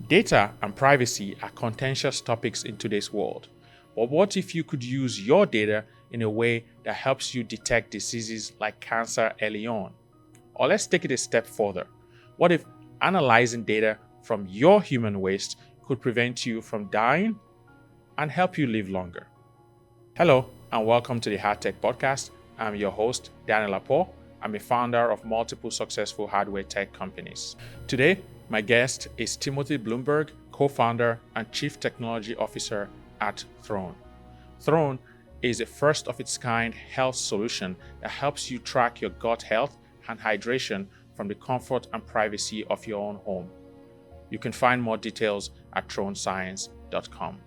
Data and privacy are contentious topics in today's world. But what if you could use your data in a way that helps you detect diseases like cancer early on? Or let's take it a step further. What if analyzing data from your human waste could prevent you from dying and help you live longer? Hello, and welcome to the Hard Tech Podcast. I'm your host, Daniel Apo. I'm a founder of multiple successful hardware tech companies. Today, my guest is Timothy Blumberg, co-founder and chief technology officer at Throne. Throne is a first-of-its-kind health solution that helps you track your gut health and hydration from the comfort and privacy of your own home. You can find more details at thronescience.com.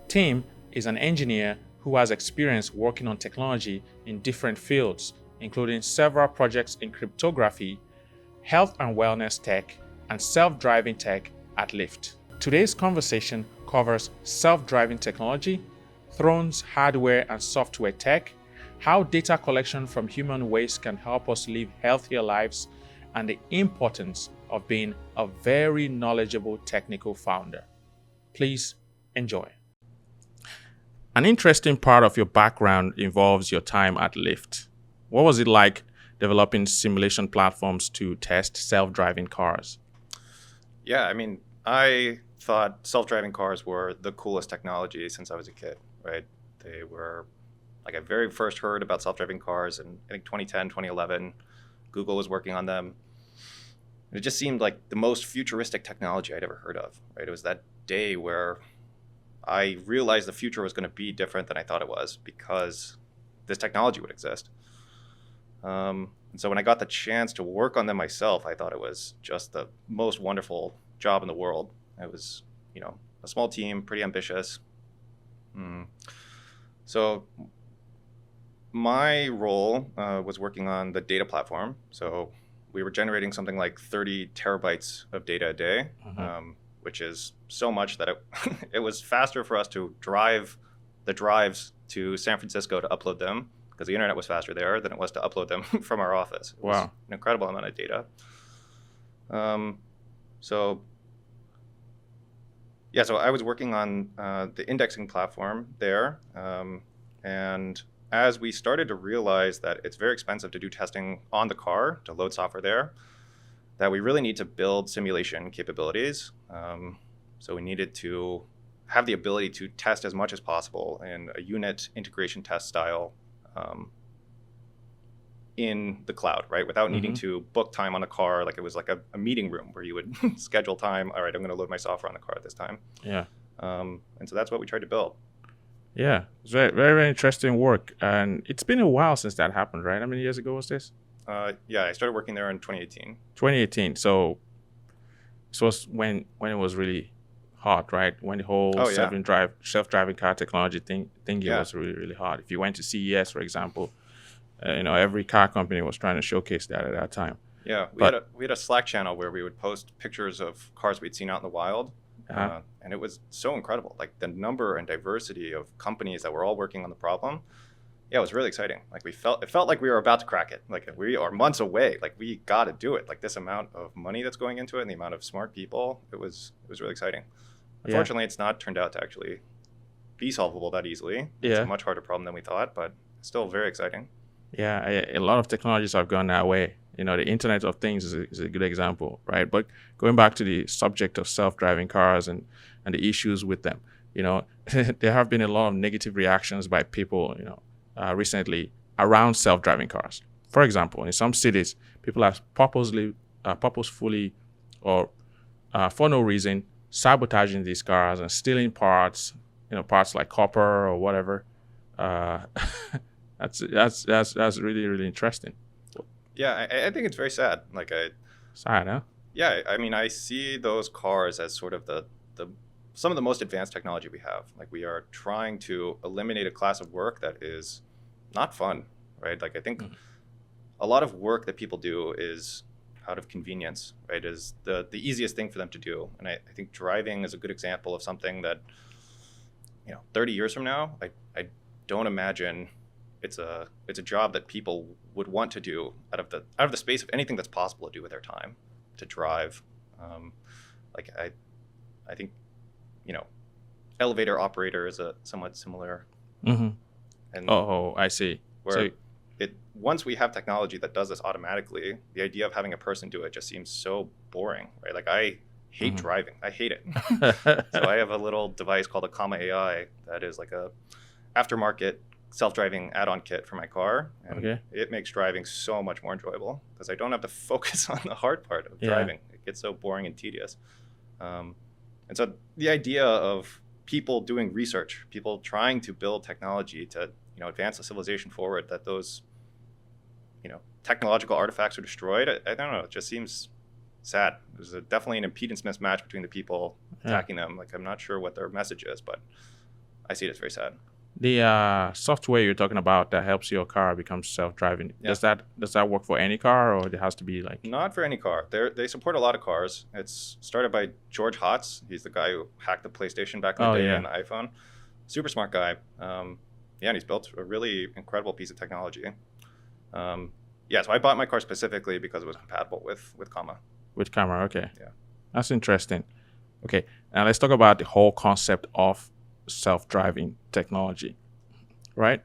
Tim is an engineer who has experience working on technology in different fields, including several projects in cryptography, health and wellness tech, and self-driving tech at Lyft. Today's conversation covers self-driving technology, Throne's hardware and software tech, how data collection from human waste can help us live healthier lives, and the importance of being a very knowledgeable technical founder. Please enjoy. An interesting part of your background involves your time at Lyft. What was it like developing simulation platforms to test self-driving cars? Yeah, I thought self-driving cars were the coolest technology since I was a kid, right? They were, I very first heard about self-driving cars in, 2010, 2011. Google was working on them. It just seemed like the most futuristic technology I'd ever heard of, right? It was that day where I realized the future was going to be different than I thought it was because this technology would exist. And so when I got the chance to work on them myself, I thought it was just the most wonderful job in the world. It was, a small team, pretty ambitious. So my role was working on the data platform. So we were generating something like 30 terabytes of data a day, which is so much that it was faster for us to drive the drives to San Francisco to upload them, because the internet was faster there than it was to upload them from our office. It was an incredible amount of data. So I was working on the indexing platform there. And as we started to realize that it's very expensive to do testing on the car, to load software there, that we really need to build simulation capabilities. So we needed to have the ability to test as much as possible in a unit integration test style in the cloud, right? Without needing to book time on the car, like it was like a meeting room where you would schedule time. All right, I'm going to load my software on the car at this time. Yeah. And so that's what we tried to build. Yeah, it's very, very, very interesting work. And it's been a while since that happened, right? How many years ago was this? I started working there in 2018. 2018. So this was when it was really hot, right? When the whole self-driving car technology thingy was really, really hot. If you went to CES, for example, every car company was trying to showcase that at that time. Yeah, we had a Slack channel where we would post pictures of cars we'd seen out in the wild. And it was so incredible, like the number and diversity of companies that were all working on the problem. Yeah, it was really exciting. Like it felt like we were about to crack it. Like we are months away. Like we got to do it. Like this amount of money that's going into it and the amount of smart people, it was really exciting. Unfortunately, it's not turned out to actually be solvable that easily. It's a much harder problem than we thought, but it's still very exciting. Yeah, a lot of technologies have gone that way. The Internet of Things is a good example, right? But going back to the subject of self-driving cars and the issues with them, there have been a lot of negative reactions by people, recently around self-driving cars. For example, in some cities, people have purposefully or for no reason sabotaging these cars and stealing parts, parts like copper or whatever. That's really, really interesting. Yeah, I think it's very sad. Sad, huh? Yeah, I see those cars as sort of the some of the most advanced technology we have. Like we are trying to eliminate a class of work that is not fun, right? Like I think a lot of work that people do is out of convenience, right? Is the easiest thing for them to do. And I think driving is a good example of something that, 30 years from now, I don't imagine it's a job that people would want to do out of the space of anything that's possible to do with their time, to drive. I think, elevator operator is a somewhat similar. Mm-hmm. And Oh, I see. where once we have technology that does this automatically, the idea of having a person do it just seems so boring, right? Like I hate driving. I hate it. So I have a little device called a Comma.ai that is like a aftermarket self-driving add-on kit for my car. And it makes driving so much more enjoyable because I don't have to focus on the hard part of driving. It gets so boring and tedious. And so the idea of people doing research, people trying to build technology to advance the civilization forward, that those technological artifacts are destroyed, I don't know, it just seems sad. There's definitely an impedance mismatch between the people attacking them. Like, I'm not sure what their message is, but I see it as very sad. The software you're talking about that helps your car become self-driving, does that work for any car, or it has to be like... Not for any car. They support a lot of cars. It's started by George Hotz. He's the guy who hacked the PlayStation back in the day and the iPhone. Super smart guy. And he's built a really incredible piece of technology. So I bought my car specifically because it was compatible with Comma. With Comma, okay. Yeah. That's interesting. Okay, now let's talk about the whole concept of self-driving technology, right?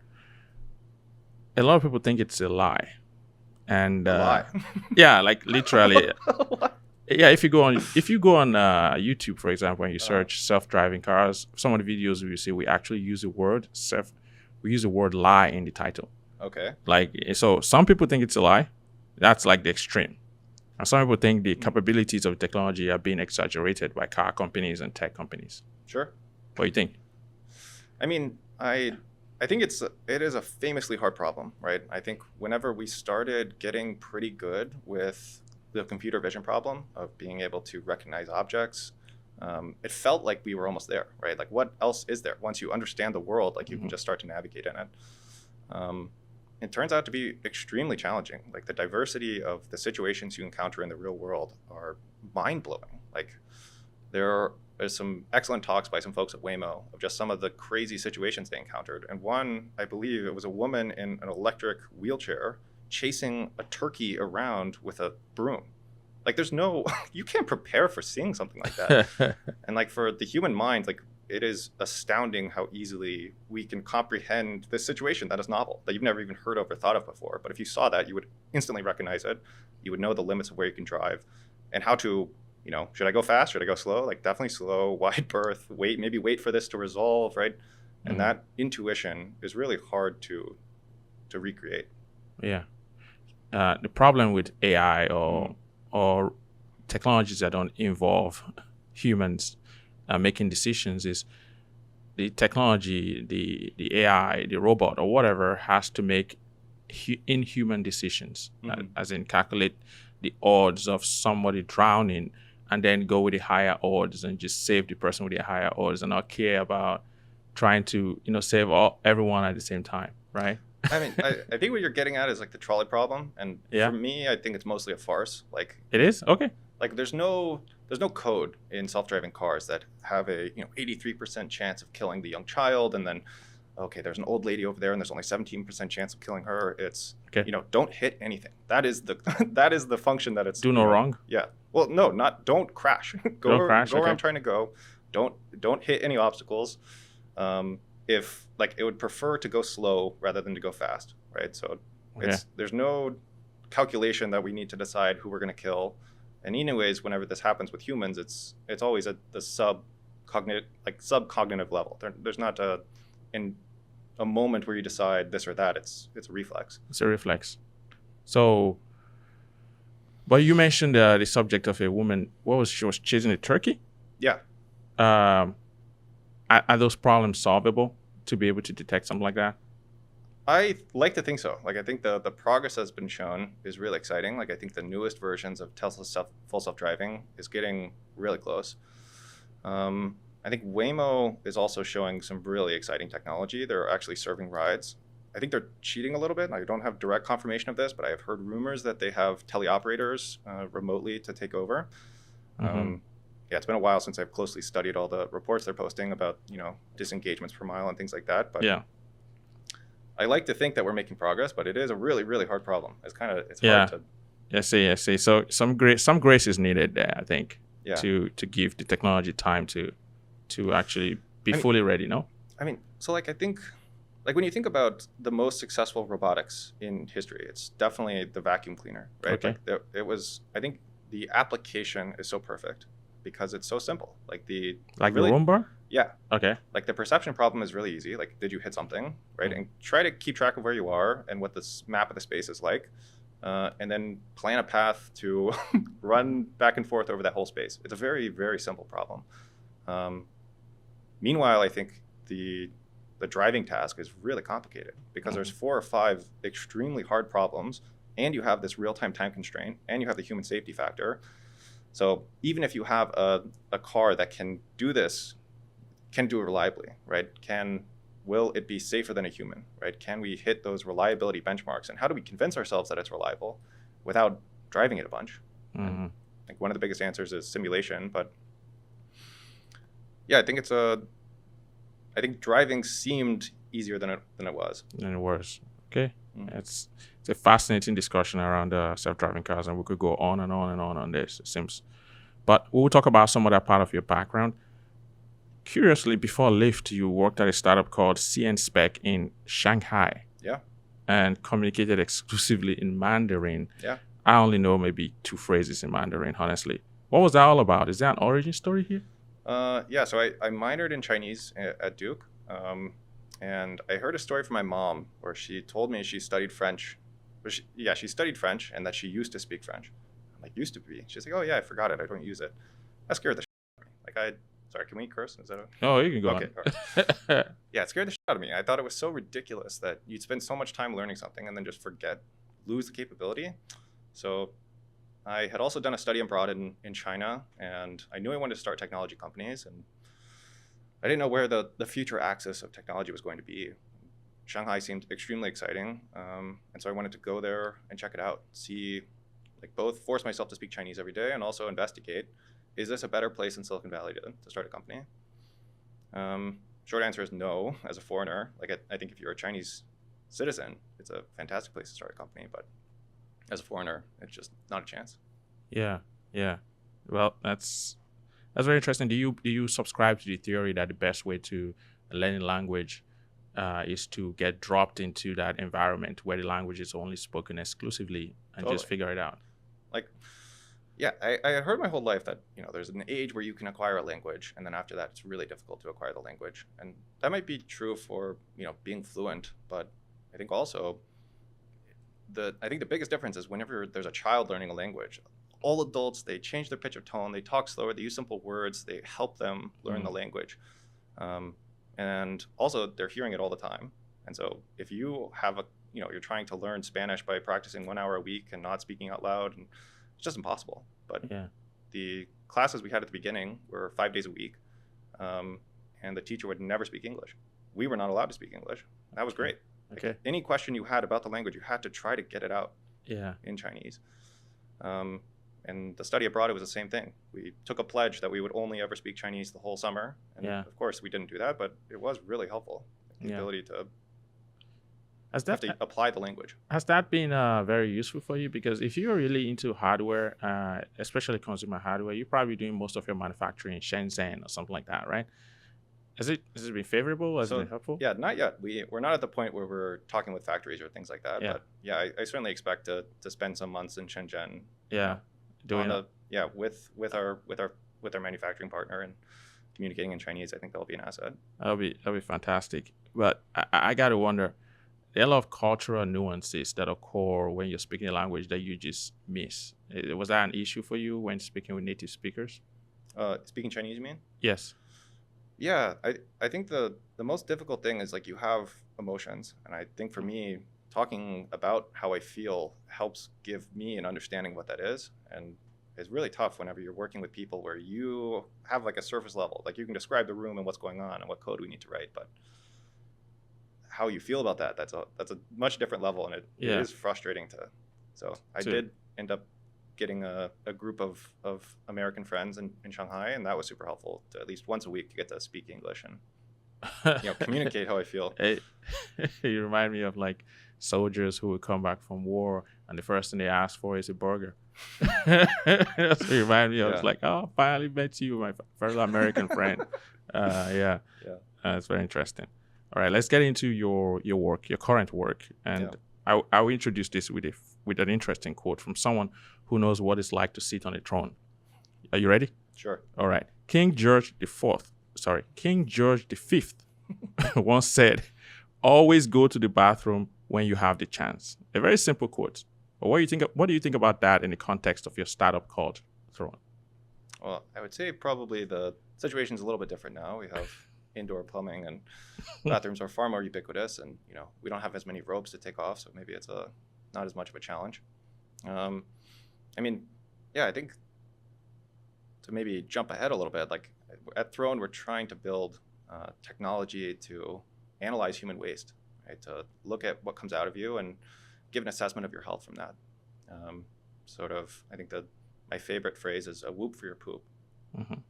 A lot of people think it's a lie. And a lie? Yeah, like literally. Yeah, if you go on YouTube, for example, and you search self-driving cars, some of the videos we see, we actually use the word lie in the title. Okay. Like, so some people think it's a lie. That's like the extreme. And some people think the capabilities of technology are being exaggerated by car companies and tech companies. Sure. What do you think? I mean, I think it is a famously hard problem, right? I think whenever we started getting pretty good with the computer vision problem of being able to recognize objects, it felt like we were almost there, right? Like, what else is there? Once you understand the world, like, you can just start to navigate in it. It turns out to be extremely challenging. Like, the diversity of the situations you encounter in the real world are mind-blowing. Like, there's some excellent talks by some folks at Waymo of just some of the crazy situations they encountered. And one, I believe it was a woman in an electric wheelchair chasing a turkey around with a broom. Like, you can't prepare for seeing something like that. And like, for the human mind, like, it is astounding how easily we can comprehend this situation that is novel, that you've never even heard of or thought of before. But if you saw that, you would instantly recognize it. You would know the limits of where you can drive and how to, should I go fast? Should I go slow? Like, definitely slow, wide berth, wait for this to resolve, right? And that intuition is really hard to recreate. Yeah. The problem with AI or technologies that don't involve humans making decisions is the technology, the AI, the robot, or whatever has to make inhuman decisions, as in calculate the odds of somebody drowning and then go with the higher odds and just save the person with the higher odds and not care about trying to, save everyone at the same time, right? I mean, I think what you're getting at is like the trolley problem. And for me, I think it's mostly a farce. Like, it is? Okay. Like, there's no code in self-driving cars that have a 83% chance of killing the young child, and then there's an old lady over there and there's only 17% chance of killing her. It's don't hit anything. That is the function that it's do no wrong. Yeah. Well, no, don't crash. Go where I'm trying to go. Don't hit any obstacles. If it would prefer to go slow rather than to go fast, right? So there's no calculation that we need to decide who we're going to kill. And anyways, whenever this happens with humans, it's always at the subcognitive level. There's not a moment where you decide this or that. It's a reflex. It's a reflex. So, but you mentioned the subject of a woman. She was chasing a turkey? Yeah. Are those problems solvable to be able to detect something like that? I like to think so. Like, I think the progress that's been shown is really exciting. Like, I think the newest versions of Tesla's full self-driving is getting really close. I think Waymo is also showing some really exciting technology. They're actually serving rides. I think they're cheating a little bit. I don't have direct confirmation of this, but I have heard rumors that they have teleoperators remotely to take over. It's been a while since I've closely studied all the reports they're posting about, disengagements per mile and things like that. But I like to think that we're making progress, but it is a really, really hard problem. It's hard to. I see. So some grace is needed there, I think. to give the technology time to actually be fully ready, no? I mean, so like I think, like when you think about the most successful robotics in history, it's definitely the vacuum cleaner, right? Okay. Like I think the application is so perfect because it's so simple. Like the Roomba? Yeah. Okay. Like the perception problem is really easy. Like, did you hit something, right? And try to keep track of where you are and what this map of the space is like. And then plan a path to run back and forth over that whole space. It's a very, very simple problem. Meanwhile, I think the driving task is really complicated because there's 4 or 5 extremely hard problems, and you have this real-time time constraint, and you have the human safety factor. So even if you have a car that can do this, can do it reliably, right? Will it be safer than a human, right? Can we hit those reliability benchmarks? And how do we convince ourselves that it's reliable without driving it a bunch? And I think one of the biggest answers is simulation, but yeah, I think driving seemed easier than it was. Than it was. Okay. It's a fascinating discussion around self-driving cars, and we could go on and on and on this, it seems. But we'll talk about some other part of your background. Curiously, before Lyft, you worked at a startup called CNSpec in Shanghai. Yeah. And communicated exclusively in Mandarin. Yeah. I only know maybe 2 phrases in Mandarin, honestly. What was that all about? Is there an origin story here? Yeah, so I minored in Chinese at Duke. And I heard a story from my mom where she told me she studied French. She studied French and that she used to speak French. I'm like, used to be? She's like, oh yeah, I forgot it. I don't use it. That scared the shit out of me. Sorry, can we curse? Is that okay? Oh, you can go on. Right. Yeah, it scared the shit out of me. I thought it was so ridiculous that you'd spend so much time learning something and then just lose the capability. So I had also done a study abroad in China, and I knew I wanted to start technology companies, and I didn't know where the future axis of technology was going to be. Shanghai seemed extremely exciting, and so I wanted to go there and check it out, see, like both force myself to speak Chinese every day and also investigate, is this a better place in Silicon Valley to start a company? Short answer is no, as a foreigner. Like I think if you're a Chinese citizen, it's a fantastic place to start a company, but as a foreigner, it's just not a chance. Yeah. Well, that's very interesting. Do you subscribe to the theory that the best way to learn a language is to get dropped into that environment where the language is only spoken exclusively and just figure it out? Like, yeah, I had heard my whole life that, there's an age where you can acquire a language, and then after that, it's really difficult to acquire the language. And that might be true for, being fluent, but I think also I think the biggest difference is whenever there's a child learning a language, all adults, they change their pitch of tone, they talk slower, they use simple words, they help them learn the language. And also they're hearing it all the time. And so if you have you're trying to learn Spanish by practicing 1 hour a week and not speaking out loud, and it's just impossible. But the classes we had at the beginning were 5 days a week. And the teacher would never speak English. We were not allowed to speak English. That was great. Okay. Like any question you had about the language, you had to try to get it out in Chinese. And the study abroad, it was the same thing. We took a pledge that we would only ever speak Chinese the whole summer. And of course, we didn't do that, but it was really helpful. The ability to have to apply the language. Has that been very useful for you? Because if you're really into hardware, especially consumer hardware, you're probably doing most of your manufacturing in Shenzhen or something like that, right? Has it been favorable? Has it been helpful? Yeah, not yet. We're not at the point where we're talking with factories or things like that. Yeah. But yeah, I certainly expect to spend some months in Shenzhen. Yeah. With our manufacturing partner and communicating in Chinese. I think that'll be an asset. That'll be fantastic. But I gotta wonder, there are a lot of cultural nuances that occur when you're speaking a language that you just miss. Was that an issue for you when speaking with native speakers? Speaking Chinese, you mean? Yes. Yeah, I think the most difficult thing is like you have emotions, and I think for me, talking about how I feel helps give me an understanding what that is, and it's really tough whenever you're working with people where you have like a surface level, like you can describe the room and what's going on and what code we need to write, but how you feel about that's a much different level, and it is frustrating to. So I did end up getting a group of American friends in Shanghai, and that was super helpful to at least once a week get to speak English and communicate how I feel. You remind me of like soldiers who would come back from war and the first thing they ask for is a burger. That's remind me. I was like, oh, finally met you, my fellow American friend. Yeah. It's very interesting. All right, let's get into your work, your current work, and I will introduce this with an interesting quote from someone who knows what it's like to sit on a throne. Are you ready? Sure. All right. King George V once said, "Always go to the bathroom when you have the chance." A very simple quote. But what do you think about that in the context of your startup called Throne? Well, I would say probably the situation's a little bit different now. We have indoor plumbing, and bathrooms are far more ubiquitous, and we don't have as many robes to take off, so maybe it's not as much of a challenge. I think to maybe jump ahead a little bit, like at Throne, we're trying to build technology to analyze human waste, right? To look at what comes out of you and give an assessment of your health from that. I think that my favorite phrase is a whoop for your poop. Mm-hmm.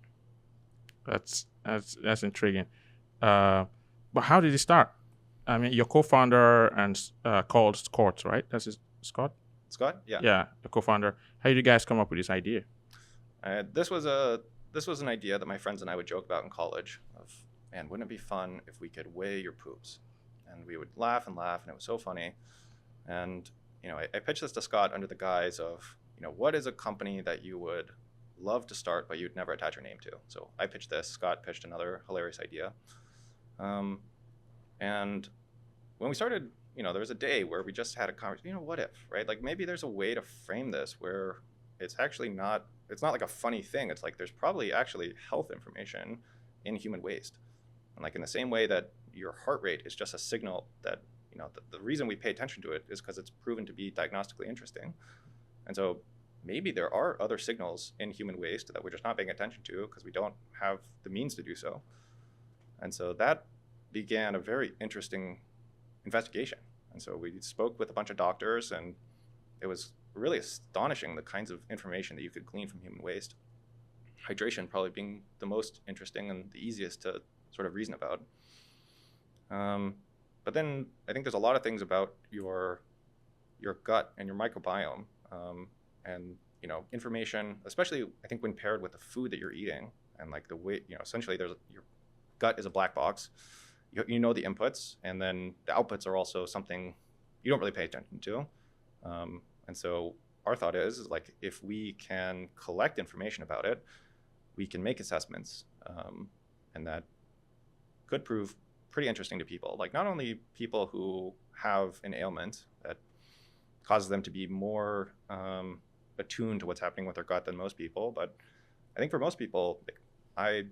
That's intriguing. But how did it start? I mean, your co-founder and called Scott, right? That's his Scott? Scott, yeah. Yeah, the co-founder. How did you guys come up with this idea? This was an idea that my friends and I would joke about in college. Man, wouldn't it be fun if we could weigh your poops? And we would laugh, and it was so funny. And I pitched this to Scott under the guise of, what is a company that you would love to start but you'd never attach your name to? So I pitched this. Scott pitched another hilarious idea. And when we started, there was a day where we just had a conversation. What if, right? Like maybe there's a way to frame this where it's actually not. It's not like a funny thing. It's like there's probably actually health information in human waste. And like in the same way that your heart rate is just a signal that, the reason we pay attention to it is because it's proven to be diagnostically interesting. And so maybe there are other signals in human waste that we're just not paying attention to because we don't have the means to do so. And so that began a very interesting investigation. And so we spoke with a bunch of doctors, and it was really astonishing the kinds of information that you could glean from human waste. Hydration probably being the most interesting and the easiest to sort of reason about. But then I think there's a lot of things about your gut and your microbiome, and information, especially I think when paired with the food that you're eating, and like the way essentially your gut is a black box. You know the inputs, and then the outputs are also something you don't really pay attention to. And so our thought is like if we can collect information about it, we can make assessments, and that could prove pretty interesting to people. Like not only people who have an ailment that causes them to be more attuned to what's happening with their gut than most people, but I think for most people, I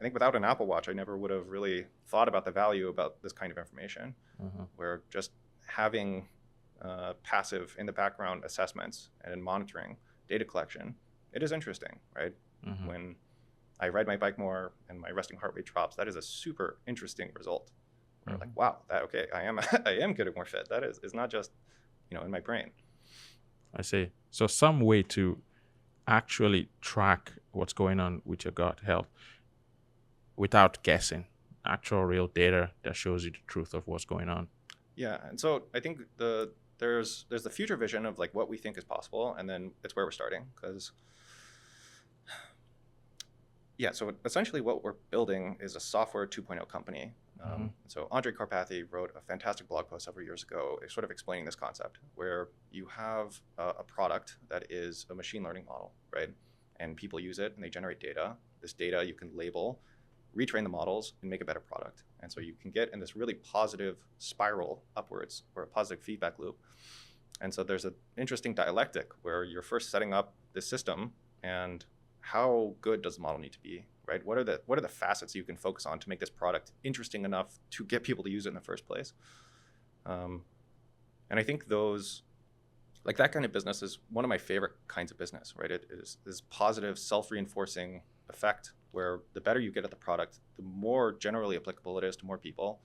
think without an Apple Watch, I never would have really thought about the value about this kind of information, where just having passive in the background assessments and monitoring data collection, it is interesting, right? When I ride my bike more and my resting heart rate drops, that is a super interesting result. Where like, wow, I am getting more fit. That is not just, in my brain. I see. So some way to actually track what's going on with your gut health without guessing, actual real data that shows you the truth of what's going on. Yeah, and so I think there's the future vision of like what we think is possible, and then it's where we're starting. Because so essentially what we're building is a software 2.0 company. So Andre Karpathy wrote a fantastic blog post several years ago sort of explaining this concept, where you have a product that is a machine learning model, right? And people use it and they generate data. This data you can label, retrain the models, and make a better product. And so you can get in this really positive spiral upwards, or a positive feedback loop. And so there's an interesting dialectic where you're first setting up this system, and how good does the model need to be, right? What are the facets you can focus on to make this product interesting enough to get people to use it in the first place? And I think that kind of business is one of my favorite kinds of business, right? It is this positive, self-reinforcing effect where the better you get at the product, the more generally applicable it is to more people,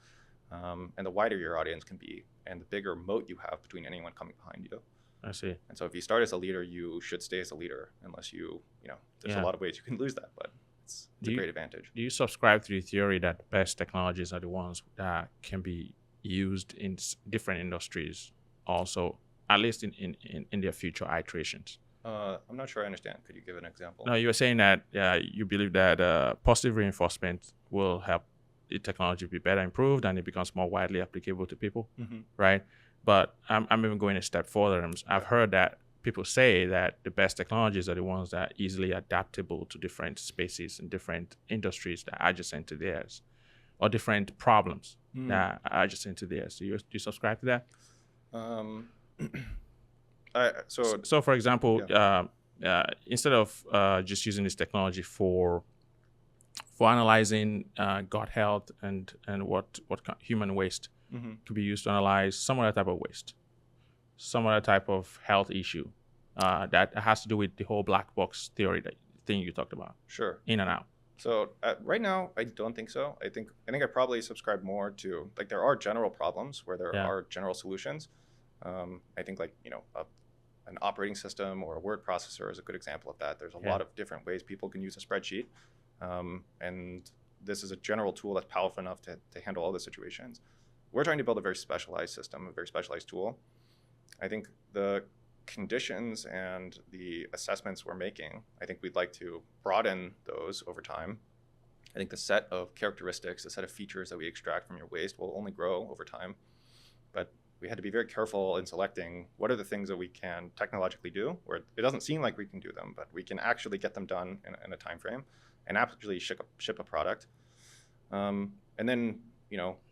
and the wider your audience can be, and the bigger moat you have between anyone coming behind you. I see. And so if you start as a leader, you should stay as a leader, unless there's a lot of ways you can lose that, but it's a great advantage. Do you subscribe to the theory that the best technologies are the ones that can be used in different industries also at least in their future iterations. I'm not sure I understand. Could you give an example? No, you were saying that you believe that positive reinforcement will help the technology be better improved and it becomes more widely applicable to people, right? But I'm even going a step further. I've heard that people say that the best technologies are the ones that are easily adaptable to different spaces and different industries that are adjacent to theirs, or different problems that are adjacent to theirs. Do you subscribe to that? So for example, instead of just using this technology for analyzing gut health and what human waste could be used to analyze some other type of waste, some other type of health issue that has to do with the whole black box theory thing you talked about. Sure. In and out. So right now, I don't think so. I think I probably subscribe more to, like, there are general problems where there are general solutions. I think, like, an operating system or a word processor is a good example of that. There's a lot of different ways people can use a spreadsheet. And this is a general tool that's powerful enough to handle all the situations. We're trying to build a very specialized system, a very specialized tool. I think the conditions and the assessments we're making, I think we'd like to broaden those over time. I think the set of characteristics, the set of features that we extract from your waste will only grow over time. But we had to be very careful in selecting what are the things that we can technologically do, where it doesn't seem like we can do them, but we can actually get them done in a time frame and actually ship a product. And then,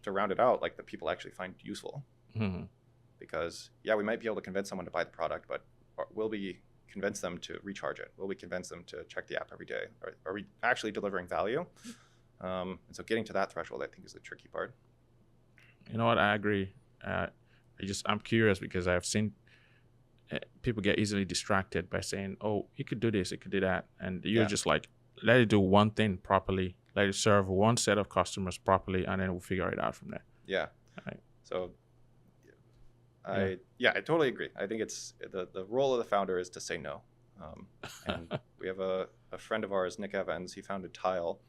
to round it out, like, that people actually find useful. Because, we might be able to convince someone to buy the product, but will we convince them to recharge it? Will we convince them to check the app every day? Are we actually delivering value? And so getting to that threshold, I think, is the tricky part. You know what? I agree. I'm curious because I've seen people get easily distracted by saying, oh, it could do this, it could do that. And you're just like, let it do one thing properly, let it serve one set of customers properly, and then we'll figure it out from there. Yeah. Right. So I totally agree. I think it's the role of the founder is to say no. And we have a friend of ours, Nick Evans. He founded Tile,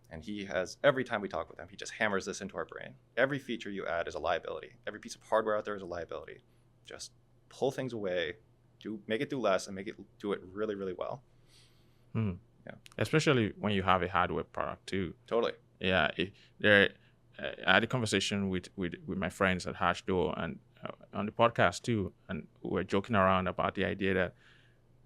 and he has, every time we talk with him, he just hammers this into our brain. Every feature you add is a liability. Every piece of hardware out there is a liability. Just pull things away, make it do less, and make it do it really, really well. Yeah. Especially when you have a hardware product too. Totally. Yeah. I had a conversation with my friends at Hatchdoor and on the podcast too, and we were joking around about the idea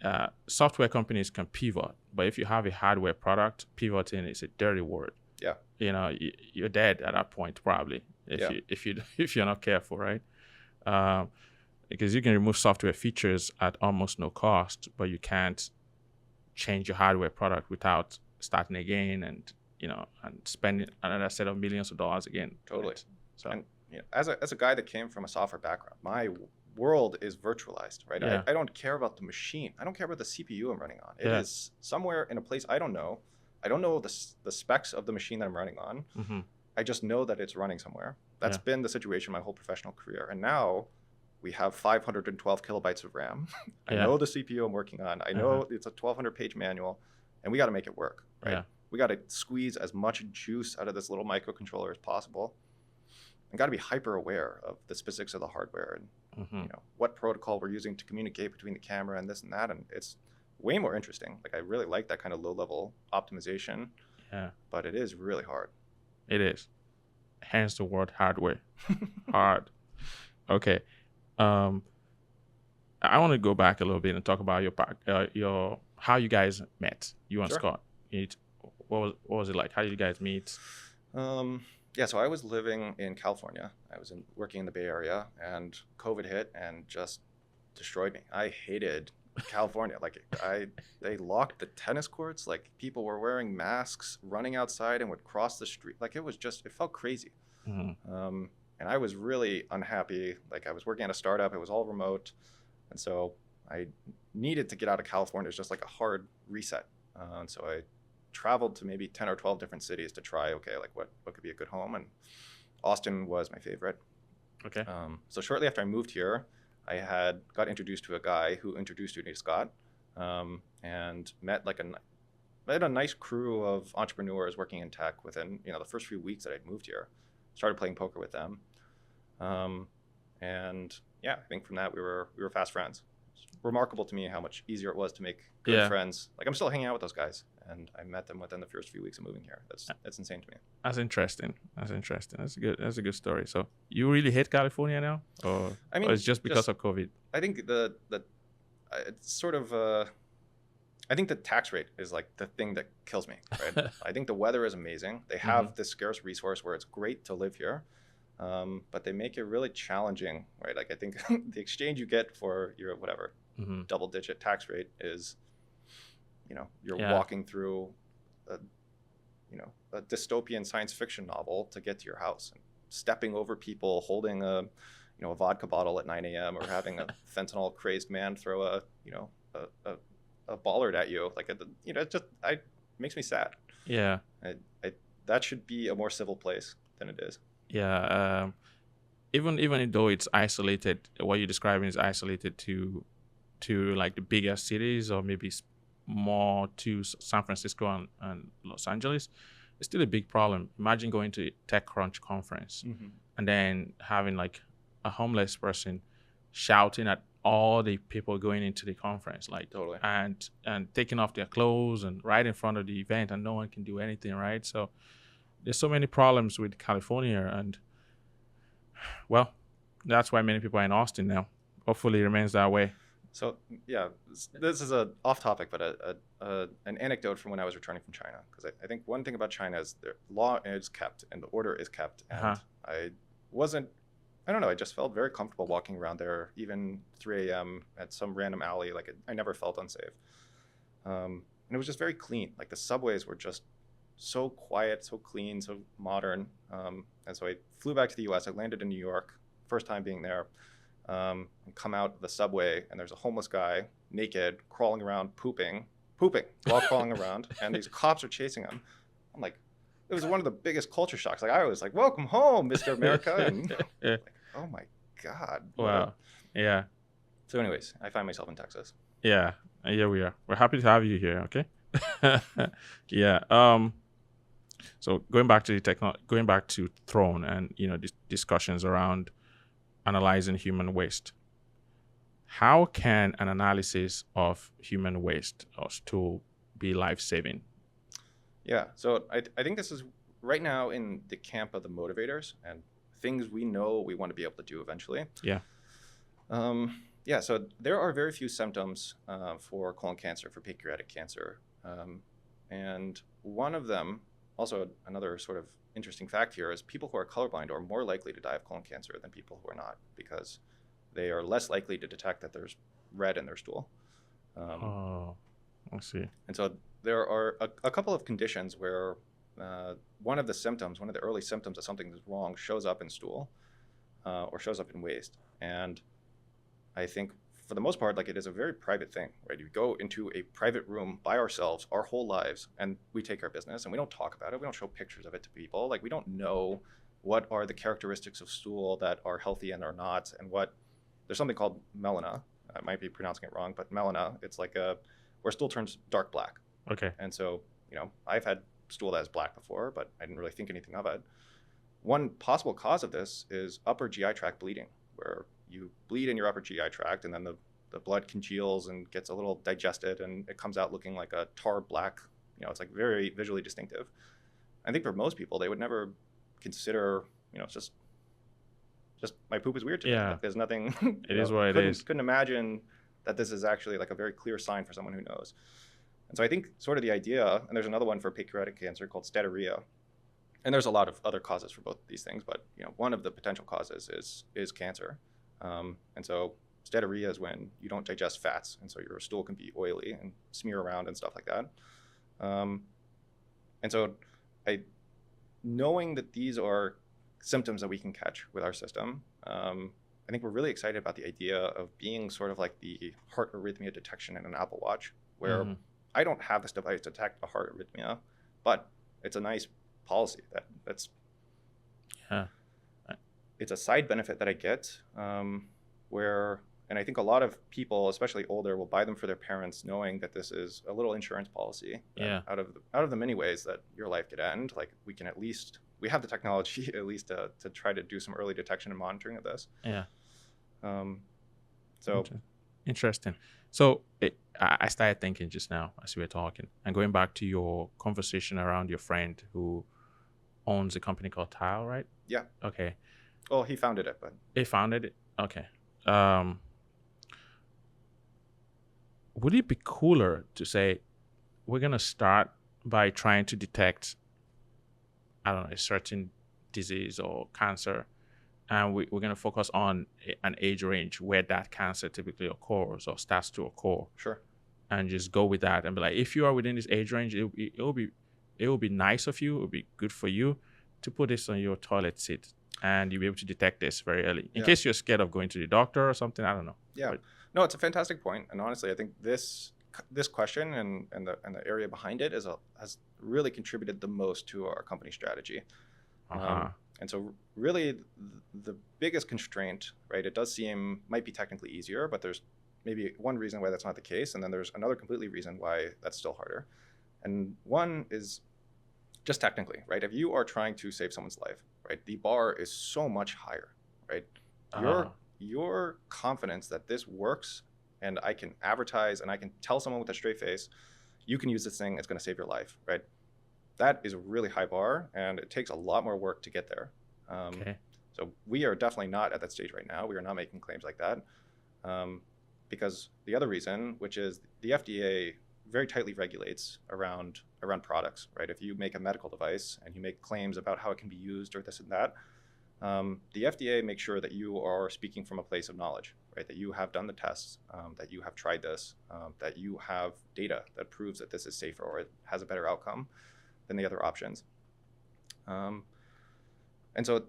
that software companies can pivot, but if you have a hardware product, pivoting is a dirty word. Yeah. You're dead at that point probably if you're not careful, right? Because you can remove software features at almost no cost, but you can't change your hardware product without starting again and spending another set of millions of dollars again. Totally. Right? So, and as a guy that came from a software background, my world is virtualized, right? Yeah. I don't care about the machine. I don't care about the CPU I'm running on. It is somewhere in a place I don't know. I don't know the specs of the machine that I'm running on. Mm-hmm. I just know that it's running somewhere. That's been the situation my whole professional career. And now we have 512 kilobytes of RAM. I know the CPU I'm working on. I know it's a 1,200-page manual, and we got to make it work, right? Yeah. We got to squeeze as much juice out of this little microcontroller as possible. And got to be hyper aware of the specifics of the hardware and what protocol we're using to communicate between the camera and this and that. And it's way more interesting. Like, I really like that kind of low-level optimization. Yeah. But it is really hard. It is. Hence the word hardware. Hard. Okay. I want to go back a little bit and talk about your how you guys met, you and Scott. What was it like? How did you guys meet? So I was living in California. I was working in the Bay Area, and COVID hit and just destroyed me. I hated California. They locked the tennis courts. Like, people were wearing masks, running outside, and would cross the street. Like, it felt crazy. Mm-hmm. And I was really unhappy. Like, I was working at a startup. It was all remote. And so I needed to get out of California. It was just like a hard reset. And so I traveled to maybe 10 or 12 different cities to try, what could be a good home. And Austin was my favorite. Okay. So shortly after I moved here, I got introduced to a guy who introduced me to Scott, and met a nice crew of entrepreneurs working in tech within the first few weeks that I'd moved here. Started playing poker with them, And yeah, I think from that we were fast friends. It's remarkable to me how much easier it was to make good friends. Like I'm still hanging out with those guys, and I met them within the first few weeks of moving here. That's insane to me. That's interesting. That's a good story. So you really hate California now, or it's just because of COVID? I think it's sort of I think the tax rate is like the thing that kills me, right? I think the weather is amazing. They have this scarce resource where it's great to live here, but they make it really challenging, right? Like I think the exchange you get for your whatever double-digit tax rate is, you're walking through a dystopian science fiction novel to get to your house, and stepping over people, holding a vodka bottle at 9 a.m. or having a fentanyl crazed man throw a bollard at you. Like, it makes me sad. Yeah. That should be a more civil place than it is. Yeah. Even though it's isolated, what you're describing is isolated to like the bigger cities, or maybe more to San Francisco and Los Angeles, it's still a big problem. Imagine going to a TechCrunch conference and then having like a homeless person shouting at all the people going into the conference, like totally, and taking off their clothes and right in front of the event, and no one can do anything, right? So there's so many problems with California, and well, that's why many people are in Austin now. Hopefully it remains that way. So yeah, this is a off topic, but an anecdote from when I was returning from China, because I think one thing about China is the law is kept and the order is kept, and I don't know, I just felt very comfortable walking around there, even 3 a.m. at some random alley. Like I never felt unsafe. And it was just very clean. Like the subways were just so quiet, so clean, so modern. And so I flew back to the US. I landed in New York, first time being there, and come out of the subway, and there's a homeless guy, naked, crawling around, pooping while crawling around, and these cops are chasing him. I'm like, it was one of the biggest culture shocks. Like I was like, "Welcome home, Mr. America," and like, oh my God. Wow. Yeah. So anyways, I find myself in Texas. Yeah. Here we are. We're happy to have you here. Okay. Yeah. So going back to Throne and discussions around analyzing human waste. How can an analysis of human waste or stool be life-saving? Yeah. So I think this is right now in the camp of the motivators and things we know we want to be able to do eventually. Yeah. So there are very few symptoms for colon cancer, for pancreatic cancer. And one of them, also another sort of interesting fact here, is people who are colorblind are more likely to die of colon cancer than people who are not, because they are less likely to detect that there's red in their stool. I see. And so there are a couple of conditions where one of the early symptoms of something that's wrong shows up in stool or shows up in waste. And I think for the most part, like, it is a very private thing, right? You go into a private room by ourselves our whole lives, and we take our business and we don't talk about it. We don't show pictures of it to people. Like, we don't know what are the characteristics of stool that are healthy and are not. And there's something called melena. I might be pronouncing it wrong, but melena, it's like where stool turns dark black. Okay. And so, I've had stool that is black before, but I didn't really think anything of it. One possible cause of this is upper GI tract bleeding, where you bleed in your upper GI tract, and then the blood congeals and gets a little digested, and it comes out looking like a tar black. It's like very visually distinctive. I think for most people, they would never consider, it's just my poop is weird to me. Like, there's nothing. It is what it is. Couldn't imagine that this is actually like a very clear sign for someone who knows. And so I think sort of the idea, and there's another one for pancreatic cancer called steatorrhea. And there's a lot of other causes for both these things, but one of the potential causes is cancer. And so steatorrhea is when you don't digest fats, and so your stool can be oily and smear around and stuff like that. And so knowing that these are symptoms that we can catch with our system, I think we're really excited about the idea of being sort of like the heart arrhythmia detection in an Apple Watch, where I don't have this device to detect a heart arrhythmia, but it's a nice policy that's it's a side benefit that I get, and I think a lot of people, especially older, will buy them for their parents, knowing that this is a little insurance policy. Out of the many ways that your life could end, like, we have the technology at least to try to do some early detection and monitoring of this. Yeah. So interesting. So I started thinking just now as we were talking, and going back to your conversation around your friend who owns a company called Tile, right? yeah, Okay. well, he founded it, but He founded it. Okay. Would it be cooler to say we're gonna start by trying to detect, I don't know, a certain disease or cancer, and we're going to focus on an age range where that cancer typically occurs or starts to occur, sure. and just go with that and be like, if you are within this age range, it will be nice of you, it will be good for you to put this on your toilet seat, and you'll be able to detect this very early in Yeah. case you're scared of going to the doctor or something. I don't know. Yeah. But No, it's a fantastic point, and honestly, I think this question and the area behind it has really contributed the most to our company strategy. And so really the biggest constraint, right, it does seem might be technically easier, but there's maybe one reason why that's not the case, and then there's another completely reason why that's still harder. And one is just technically, right? If you are trying to save someone's life, right, the bar is so much higher, right? Your confidence that this works and I can advertise and I can tell someone with a straight face, you can use this thing, it's going to save your life, right? That is a really high bar, and it takes a lot more work to get there. Okay. So we are definitely not at that stage right now. We are not making claims like that, because the other reason, which is the FDA very tightly regulates around products, right? If you make a medical device and you make claims about how it can be used or this and that, the FDA makes sure that you are speaking from a place of knowledge, right? That you have done the tests, that you have tried this, that you have data that proves that this is safer or it has a better outcome than the other options. And so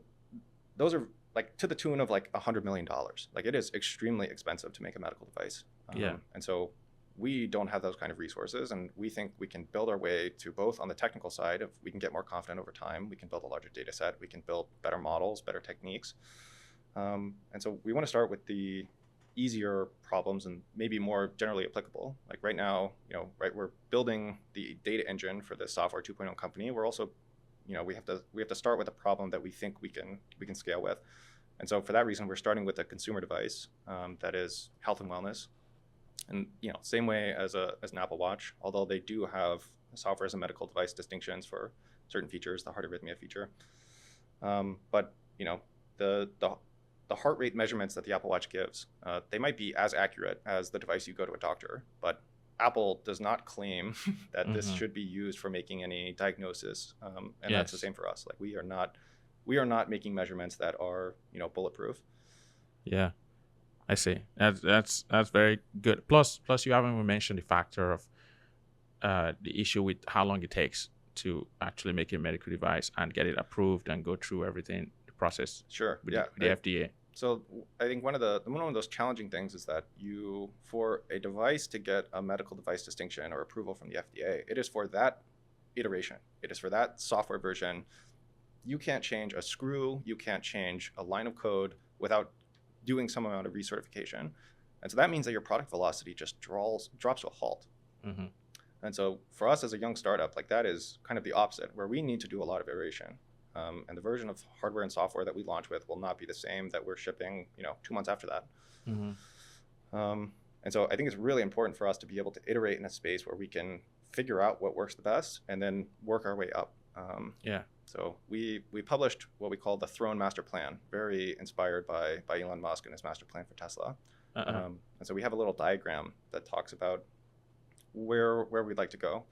those are like to the tune of like $100 million. Like it is extremely expensive to make a medical device. And so we don't have those kind of resources, and we think we can build our way to both on the technical side, if we can get more confident over time, we can build a larger data set, we can build better models, better techniques. And so we want to start with the easier problems and maybe more generally applicable. Like right now, right, we're building the data engine for the software 2.0 company. We're also, we have to start with a problem that we think we can scale with. And so for that reason, we're starting with a consumer device that is health and wellness. And same way as an Apple Watch, although they do have software as a medical device distinctions for certain features, the heart arrhythmia feature. But the heart rate measurements that the Apple Watch gives, they might be as accurate as the device you go to a doctor, but Apple does not claim that this should be used for making any diagnosis, and that's the same for us. Like we are not making measurements that are bulletproof. Yeah, I see. That's very good. Plus you haven't even mentioned the factor of the issue with how long it takes to actually make a medical device and get it approved and go through everything, the process. Sure. With yeah. the FDA. So I think one of those challenging things is that for a device to get a medical device distinction or approval from the FDA, it is for that iteration. It is for that software version. You can't change a screw. You can't change a line of code without doing some amount of recertification. And so that means that your product velocity just drops to a halt. Mm-hmm. And so for us as a young startup, like that is kind of the opposite, where we need to do a lot of iteration. And the version of hardware and software that we launch with will not be the same that we're shipping, 2 months after that. Mm-hmm. And so I think it's really important for us to be able to iterate in a space where we can figure out what works the best and then work our way up. So we published what we call the Throne master plan, very inspired by Elon Musk and his master plan for Tesla. And so we have a little diagram that talks about where we'd like to go.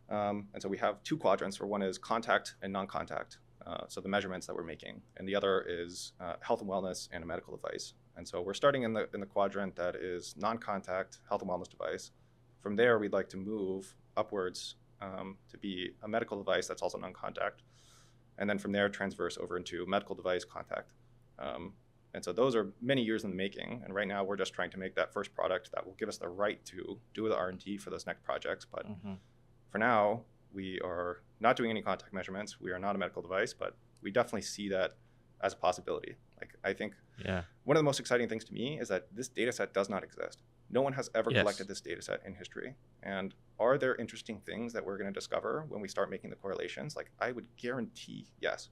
And so we have 2 quadrants, where one is contact and non-contact, so the measurements that we're making, and the other is health and wellness and a medical device. And so we're starting in the quadrant that is non-contact health and wellness device. From there, we'd like to move upwards to be a medical device that's also non-contact, and then from there transverse over into medical device contact. And so those are many years in the making, and right now we're just trying to make that first product that will give us the right to do the R&D for those next projects. But for now, we are not doing any contact measurements. We are not a medical device, but we definitely see that as a possibility. Like I think one of the most exciting things to me is that this data set does not exist. No one has ever collected this data set in history. And are there interesting things that we're going to discover when we start making the correlations? Like I would guarantee yes.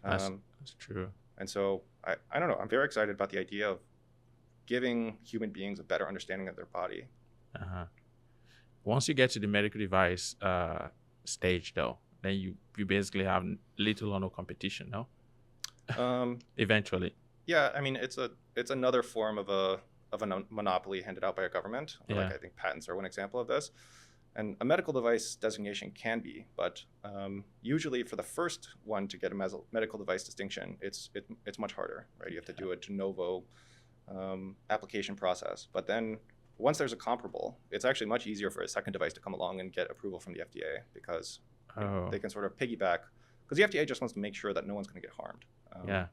That's true. And so I don't know. I'm very excited about the idea of giving human beings a better understanding of their body. Uh-huh. Once you get to the medical device stage, though, then you basically have little or no competition, no? Eventually. Yeah, I mean, it's another form of a monopoly handed out by a government. Yeah. Like I think patents are one example of this. And a medical device designation can be, but usually for the first one to get a medical device distinction, it's much harder, right? You have to do a de novo application process. But then once there's a comparable, it's actually much easier for a second device to come along and get approval from the FDA because they can sort of piggyback. Because the FDA just wants to make sure that no one's going to get harmed. Yeah.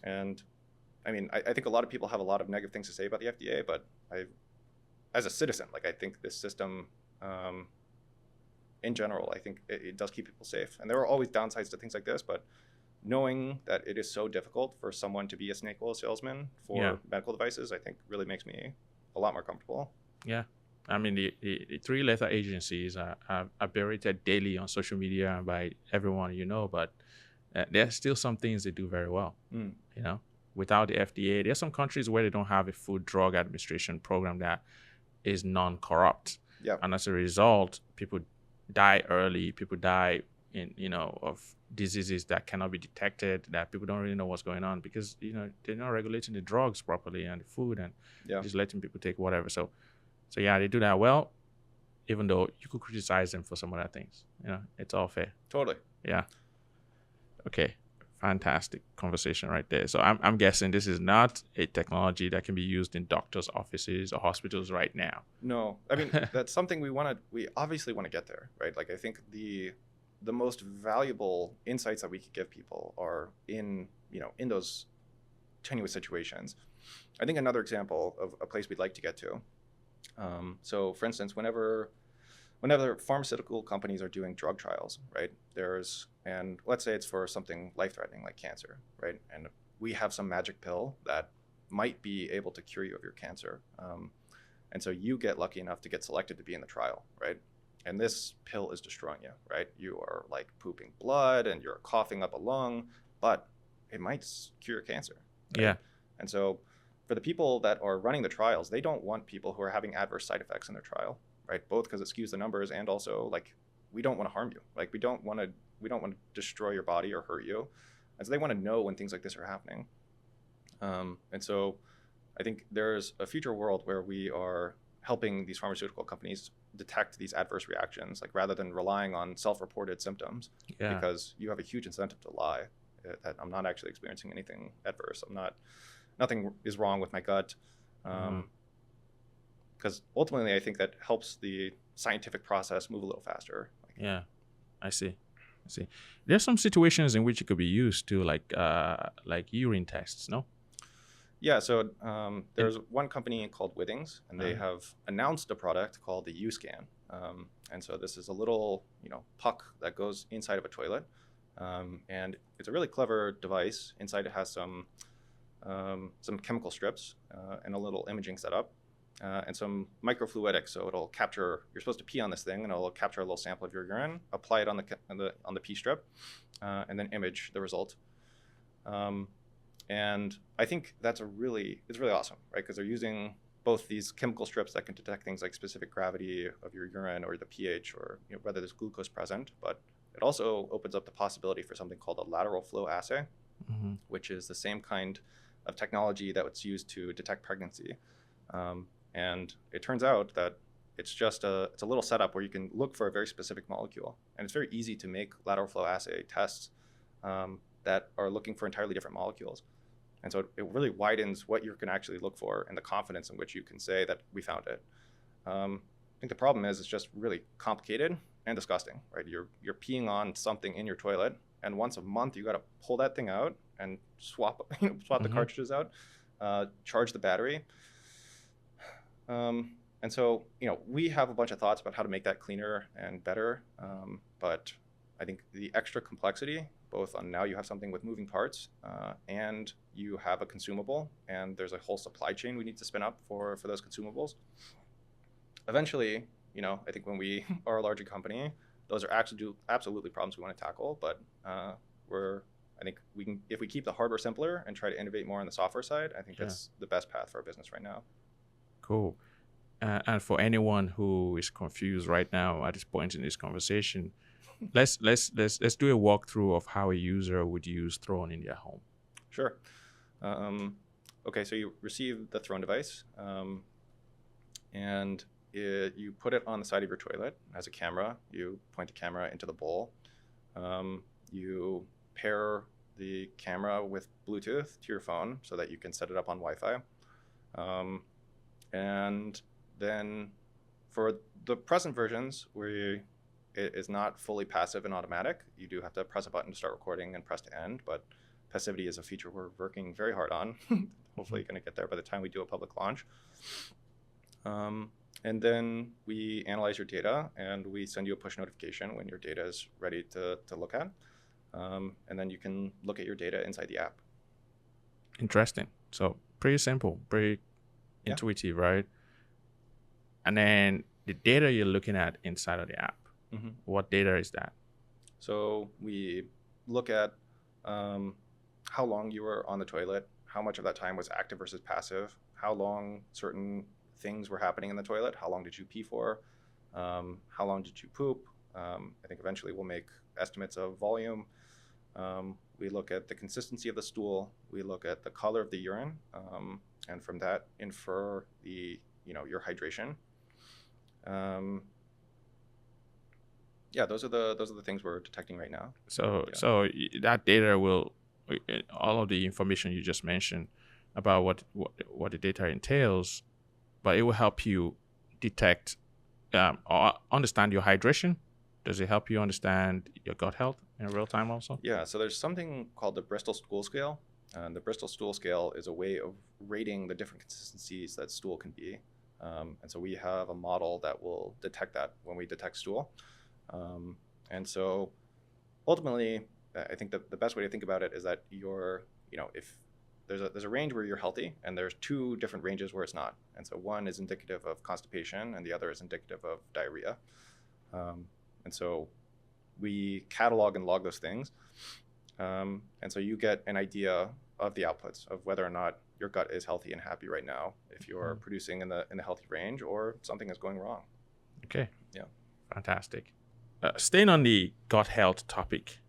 And I mean, I think a lot of people have a lot of negative things to say about the FDA, but as a citizen, like I think this system, in general, I think it does keep people safe. And there are always downsides to things like this, but knowing that it is so difficult for someone to be a snake oil salesman for medical devices, I think really makes me a lot more comfortable. Yeah. I mean, the three-letter agencies are berated daily on social media and by everyone you know, but there's still some things they do very well. You know, without the FDA, there's some countries where they don't have a Food Drug Administration program that is non-corrupt. Yeah. And as a result, people die early. People die of diseases that cannot be detected, that people don't really know what's going on because, they're not regulating the drugs properly and the food and just letting people take whatever. So yeah, they do that well, even though you could criticize them for some other things. It's all fair. Totally. Yeah. Okay. Fantastic conversation right there. So I'm guessing this is not a technology that can be used in doctors' offices or hospitals right now. No, I mean, that's something we obviously want to get there, right? Like I think the most valuable insights that we could give people are in those tenuous situations. I think another example of a place we'd like to get to. So for instance, whenever pharmaceutical companies are doing drug trials, right? And let's say it's for something life-threatening like cancer, right? And we have some magic pill that might be able to cure you of your cancer. And so you get lucky enough to get selected to be in the trial, right? And this pill is destroying you, right? You are like pooping blood and you're coughing up a lung, but it might cure your cancer. Right? Yeah. And so for the people that are running the trials, they don't want people who are having adverse side effects in their trial, right? Both because it skews the numbers and also like we don't want to harm you. Like we don't want to destroy your body or hurt you. And so they want to know when things like this are happening. And so I think there's a future world where we are helping these pharmaceutical companies detect these adverse reactions, like rather than relying on self-reported symptoms, because you have a huge incentive to lie that I'm not actually experiencing anything adverse. Nothing is wrong with my gut. Because ultimately, I think that helps the scientific process move a little faster. Yeah, I see. There's some situations in which it could be used to, like urine tests, no? Yeah, so there's one company called Withings, and they have announced a product called the U-Scan. And so this is a little, puck that goes inside of a toilet. And it's a really clever device. Inside it has some chemical strips and a little imaging setup. And some microfluidics, so it'll capture. You're supposed to pee on this thing, and it'll capture a little sample of your urine, apply it on the pee strip, and then image the result. And I think it's really awesome, right? Because they're using both these chemical strips that can detect things like specific gravity of your urine or the pH or whether there's glucose present, but it also opens up the possibility for something called a lateral flow assay, which is the same kind of technology that was used to detect pregnancy. And it turns out that it's a little setup where you can look for a very specific molecule. And it's very easy to make lateral flow assay tests that are looking for entirely different molecules. And so it really widens what you can actually look for and the confidence in which you can say that we found it. I think the problem is it's just really complicated and disgusting, right? You're peeing on something in your toilet, and once a month you got to pull that thing out and swap the cartridges out, charge the battery. And so, we have a bunch of thoughts about how to make that cleaner and better. But I think the extra complexity, both on now you have something with moving parts and you have a consumable, and there's a whole supply chain we need to spin up for those consumables. Eventually, I think when we are a larger company, those are absolutely problems we want to tackle. But we're I think we can, if we keep the hardware simpler and try to innovate more on the software side, I think that's the best path for our business right now. Cool. And for anyone who is confused right now at this point in this conversation, let's do a walkthrough of how a user would use Throne in their home. Sure. Okay, so you receive the Throne device, and you put it on the side of your toilet as a camera. You point the camera into the bowl. You pair the camera with Bluetooth to your phone so that you can set it up on Wi-Fi. And then for the present versions, it is not fully passive and automatic. You do have to press a button to start recording and press to end, but passivity is a feature we're working very hard on. Hopefully going to get there by the time we do a public launch. And then we analyze your data and we send you a push notification when your data is ready to look at. And then you can look at your data inside the app. Interesting. So pretty simple, pretty intuitive, right? And then the data you're looking at inside of the app, what data is that? So we look at how long you were on the toilet, how much of that time was active versus passive, how long certain things were happening in the toilet, how long did you pee for, how long did you poop. I think eventually we'll make estimates of volume. We look at the consistency of the stool, we look at the color of the urine, and from that infer your hydration. Those are the things we're detecting right now. So that data will, all of the information you just mentioned about what the data entails, but it will help you detect or understand your hydration. Does it help you understand your gut health in real time also? Yeah, so there's something called the Bristol Stool Scale. And the Bristol Stool Scale is a way of rating the different consistencies that stool can be. And so we have a model that will detect that when we detect stool. And so ultimately, I think that the best way to think about it is that if there's a range where you're healthy and there's two different ranges where it's not. And so one is indicative of constipation and the other is indicative of diarrhea. And so we catalog and log those things. And so you get an idea of the outputs of whether or not your gut is healthy and happy right now, if you're producing in the healthy range or something is going wrong. Okay. Yeah. Fantastic. Staying on the gut health topic,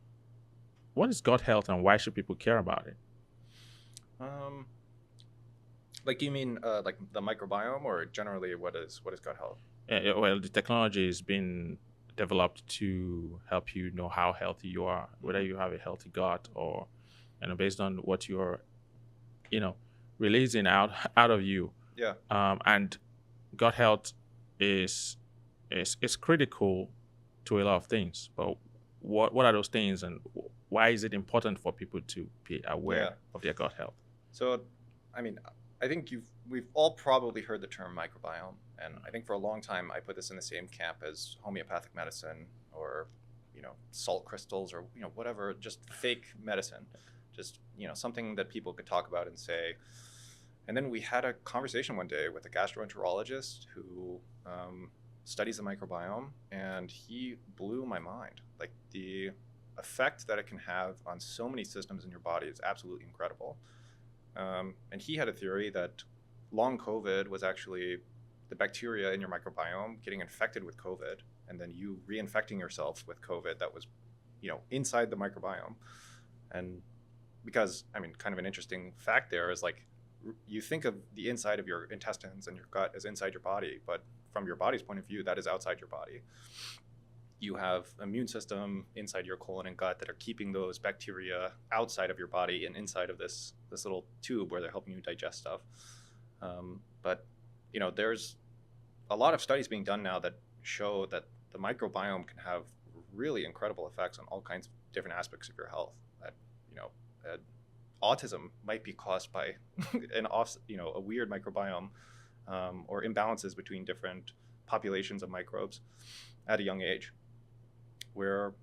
what is gut health and why should people care about it? Do you mean like the microbiome or generally what is gut health? Well, the technology has been developed to help you know how healthy you are, whether you have a healthy gut or, based on what you're, releasing out of you. Yeah. And gut health is critical to a lot of things. But what are those things, and why is it important for people to be aware of their gut health? So, I think we've all probably heard the term microbiome, and I think for a long time I put this in the same camp as homeopathic medicine or, salt crystals or whatever, just fake medicine, just something that people could talk about and say. And then we had a conversation one day with a gastroenterologist who studies the microbiome, and he blew my mind. Like the effect that it can have on so many systems in your body is absolutely incredible. And he had a theory that long COVID was actually the bacteria in your microbiome getting infected with COVID, and then you reinfecting yourself with COVID that was, inside the microbiome. And because, kind of an interesting fact there is like, you think of the inside of your intestines and your gut as inside your body, but from your body's point of view, that is outside your body. You have immune system inside your colon and gut that are keeping those bacteria outside of your body and inside of this little tube where they're helping you digest stuff. But there's a lot of studies being done now that show that the microbiome can have really incredible effects on all kinds of different aspects of your health. That autism might be caused by a weird microbiome or imbalances between different populations of microbes at a young age. Where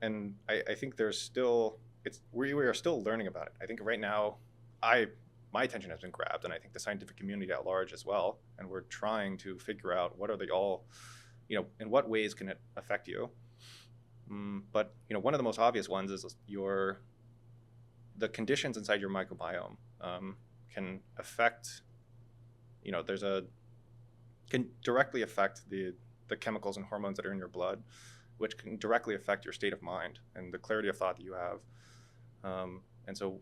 and I think there's still we are still learning about it. I think right now my attention has been grabbed, and I think the scientific community at large as well, and we're trying to figure out what are they all, in what ways can it affect you. But one of the most obvious ones is the conditions inside your microbiome can affect, can directly affect the chemicals and hormones that are in your blood, which can directly affect your state of mind and the clarity of thought that you have. And so,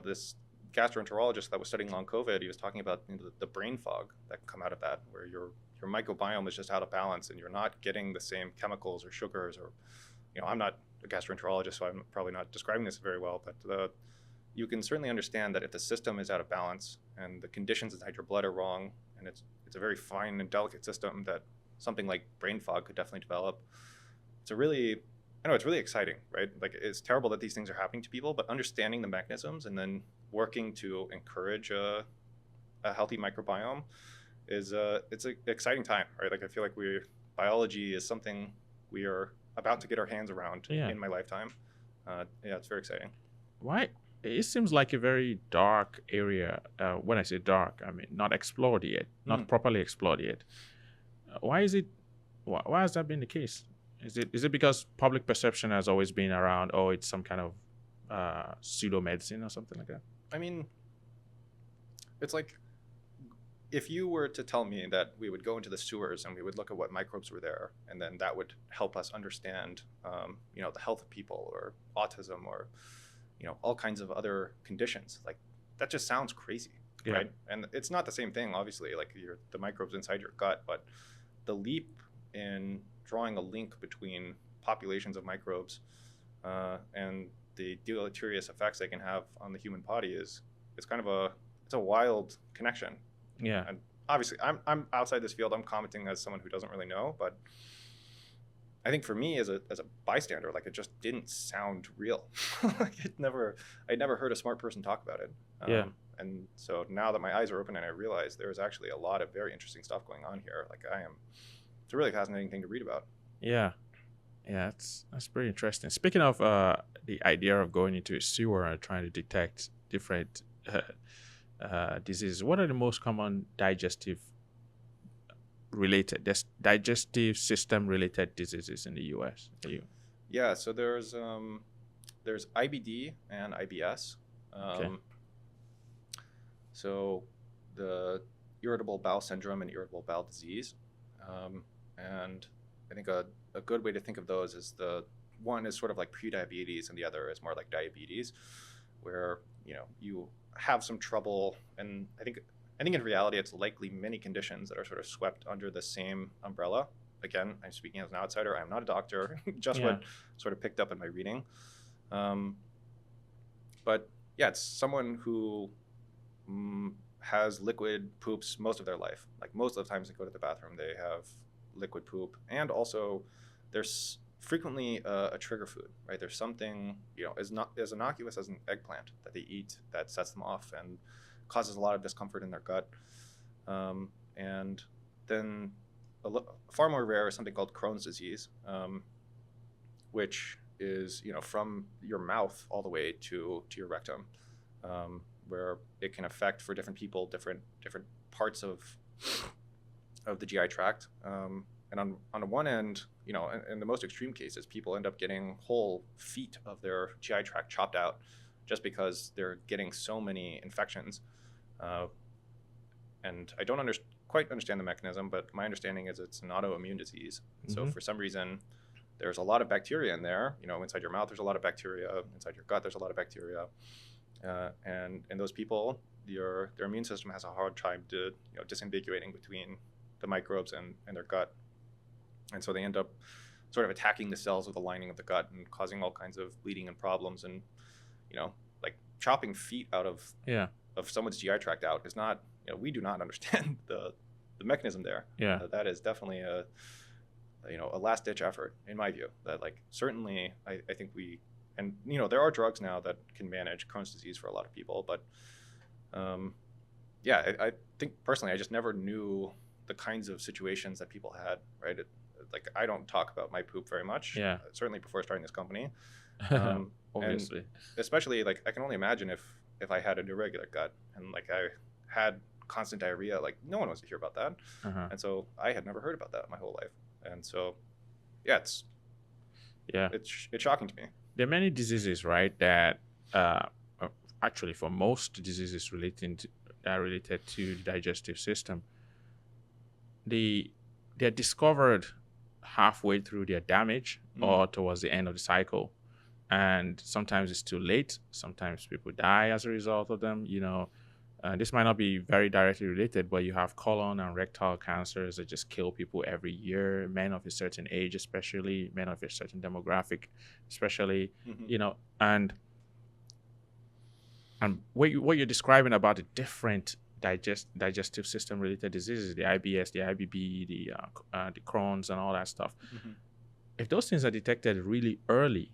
this gastroenterologist that was studying long COVID, he was talking about the brain fog that can come out of that, where your microbiome is just out of balance and you're not getting the same chemicals or sugars or, I'm not a gastroenterologist, so I'm probably not describing this very well, but you can certainly understand that if the system is out of balance and the conditions inside your blood are wrong, and it's a very fine and delicate system that something like brain fog could definitely develop. It's really exciting, right? Like, it's terrible that these things are happening to people, but understanding the mechanisms and then working to encourage a healthy microbiome it's an exciting time, right? Like, I feel like biology is something we are about to get our hands around in my lifetime. It's very exciting. Why? It seems like a very dark area. When I say dark, I mean not explored yet, not properly explored yet. Why is it? Why has that been the case? Is it because public perception has always been around? Oh, it's some kind of pseudo medicine or something like that. I mean, it's like, if you were to tell me that we would go into the sewers and we would look at what microbes were there, and then that would help us understand, the health of people or autism or, all kinds of other conditions, like, that just sounds crazy, right? And it's not the same thing, obviously, like the microbes inside your gut, but the leap in drawing a link between populations of microbes and the deleterious effects they can have on the human body is kind of it's a wild connection. Yeah. And obviously, I'm outside this field. I'm commenting as someone who doesn't really know, but I think for me as a bystander, like, it just didn't sound real. Like, I'd never heard a smart person talk about it. And so now that my eyes are open and I realize there's actually a lot of very interesting stuff going on here, like, it's a really fascinating thing to read about. Yeah, that's pretty interesting. Speaking of the idea of going into a sewer and trying to detect different diseases, what are the most common digestive system related diseases in the US? Yeah, so there's IBD and IBS. Okay. So the irritable bowel syndrome and irritable bowel disease. And I think a good way to think of those is one is sort of like prediabetes and the other is more like diabetes, where you have some trouble. And I think in reality it's likely many conditions that are sort of swept under the same umbrella. Again, I'm speaking as an outsider. I'm not a doctor. Just what sort of picked up in my reading. But yeah, it's someone who has liquid poops most of their life. Like, most of the times they go to the bathroom, they have liquid poop. And also, there's frequently a trigger food, right? There's something, as innocuous as an eggplant that they eat that sets them off and causes a lot of discomfort in their gut. And then far more rare is something called Crohn's disease, which is, from your mouth all the way to your rectum, where it can affect, for different people, different parts of the GI tract. And on the one end, in the most extreme cases, people end up getting whole feet of their GI tract chopped out just because they're getting so many infections. And I don't quite understand the mechanism, but my understanding is it's an autoimmune disease. So for some reason, there's a lot of bacteria in there. Inside your mouth, there's a lot of bacteria. Inside your gut, there's a lot of bacteria. And in those people, their immune system has a hard time disambiguating between the microbes and their gut. And so they end up sort of attacking the cells of the lining of the gut and causing all kinds of bleeding and problems. And, like, chopping feet out of someone's GI tract out is not, we do not understand the mechanism there. That is definitely a last ditch effort, in my view. That, like, certainly I think there are drugs now that can manage Crohn's disease for a lot of people, but I think personally I just never knew the kinds of situations that people had, right? Like, I don't talk about my poop very much, certainly before starting this company. Obviously. And especially, like, I can only imagine if I had an irregular gut and, like, I had constant diarrhea, like, no one wants to hear about that. And so I had never heard about that my whole life. And so, Yeah. It's shocking to me. There are many diseases, right, that uh, uh, actually for most diseases that are related to the digestive system, they they're discovered halfway through their damage or towards the end of the cycle. And sometimes it's too late. Sometimes people die as a result of them. This might not be very directly related, but you have colon and rectal cancers that just kill people every year. Men of a certain age, especially men of a certain demographic, especially, and what you're describing about the different digestive system related diseases, the IBS, the IBB, the Crohn's, and all that stuff. If those things are detected really early,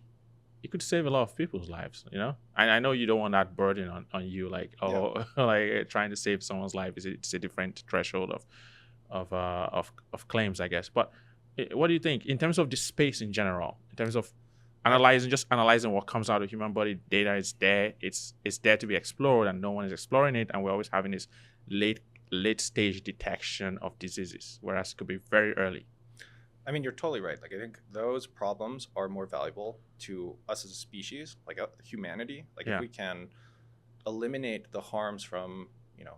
it could save a lot of people's lives, And I know you don't want that burden on you, like, like trying to save someone's life it's a different threshold of claims, I guess. But what do you think in terms of the space in general, in terms of analyzing what comes out of human body? Data is there, it's there to be explored, and no one is exploring it, and we're always having this late stage detection of diseases, whereas it could be very early. I mean, you're totally right. Like, I think those problems are more valuable to us as a species, like humanity. Like, if we can eliminate the harms from,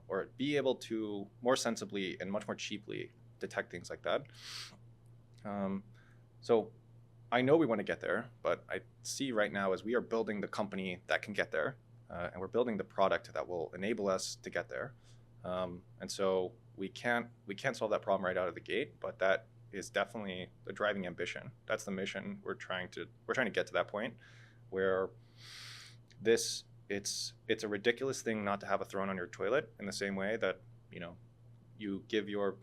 or be able to more sensibly and much more cheaply detect things like that. So I know we want to get there, but I see right now as we are building the company that can get there, and we're building the product that will enable us to get there. And so we can't solve that problem right out of the gate, but that is definitely the driving ambition. That's the mission. We're trying to get to that point where it's a ridiculous thing not to have a throne on your toilet, in the same way that you give your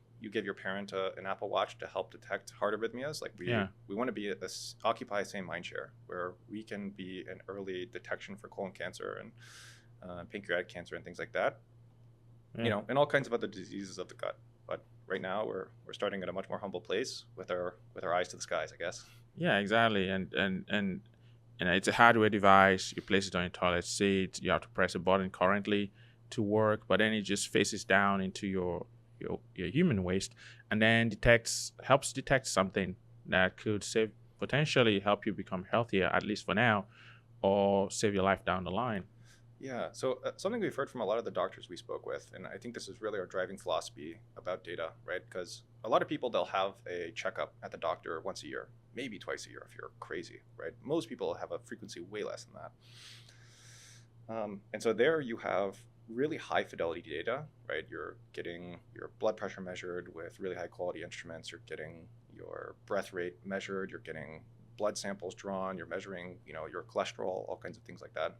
parent an Apple Watch to help detect heart arrhythmias. Like, we want to be occupy the same mind share where we can be an early detection for colon cancer and pancreatic cancer and things like that. And all kinds of other diseases of the gut. But right now we're starting at a much more humble place with our eyes to the skies, I guess. Yeah, exactly. And it's a hardware device. You place it on your toilet seat. You have to press a button currently to work, but then it just faces down into your human waste, and then helps detect something that could potentially help you become healthier, at least for now, or save your life down the line. Yeah. So something we've heard from a lot of the doctors we spoke with, and I think this is really our driving philosophy about data, right? Because a lot of people, they'll have a checkup at the doctor once a year, maybe twice a year if you're crazy, right? Most people have a frequency way less than that. And so there you have really high fidelity data, right? You're getting your blood pressure measured with really high quality instruments. You're getting your breath rate measured. You're getting blood samples drawn. You're measuring, your cholesterol, all kinds of things like that.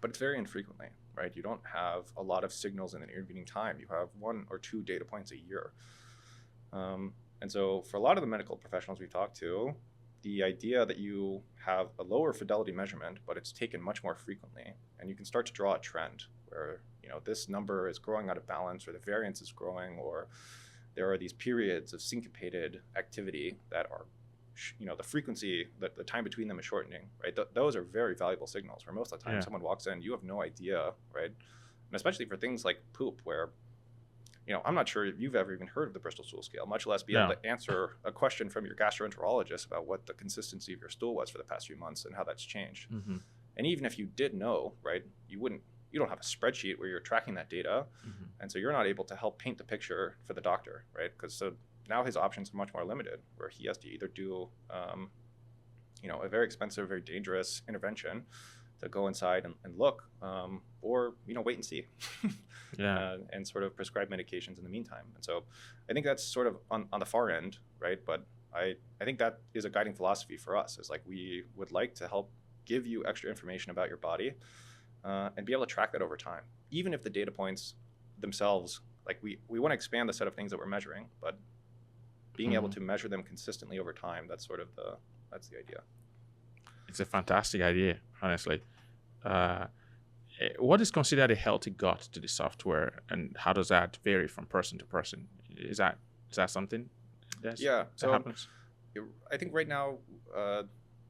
But it's very infrequently, right? You don't have a lot of signals in an intervening time. You have 1 or 2 data points a year. And so for a lot of the medical professionals we talk to, the idea that you have a lower fidelity measurement, but it's taken much more frequently, and you can start to draw a trend where, this number is growing out of balance, or the variance is growing, or there are these periods of syncopated activity that are, the frequency, the time between them is shortening, right? Those are very valuable signals, where most of the time someone walks in, you have no idea, right? And especially for things like poop, where, I'm not sure if you've ever even heard of the Bristol Stool Scale, much less be able to answer a question from your gastroenterologist about what the consistency of your stool was for the past few months and how that's changed. Mm-hmm. And even if you did know, right, you don't have a spreadsheet where you're tracking that data. Mm-hmm. And so you're not able to help paint the picture for the doctor, right? Because so now his options are much more limited, where he has to either do, a very expensive, very dangerous intervention to go inside and look, or, wait and see. And sort of prescribe medications in the meantime. And so I think that's sort of on the far end, right? But I think that is a guiding philosophy for us, is like, we would like to help give you extra information about your body, and be able to track that over time. Even if the data points themselves, like, we want to expand the set of things that we're measuring, but being able to measure them consistently over time, that's the idea. It's a fantastic idea, honestly. What is considered a healthy gut to the software, and how does that vary from person to person? Is that something that happens? I think right now,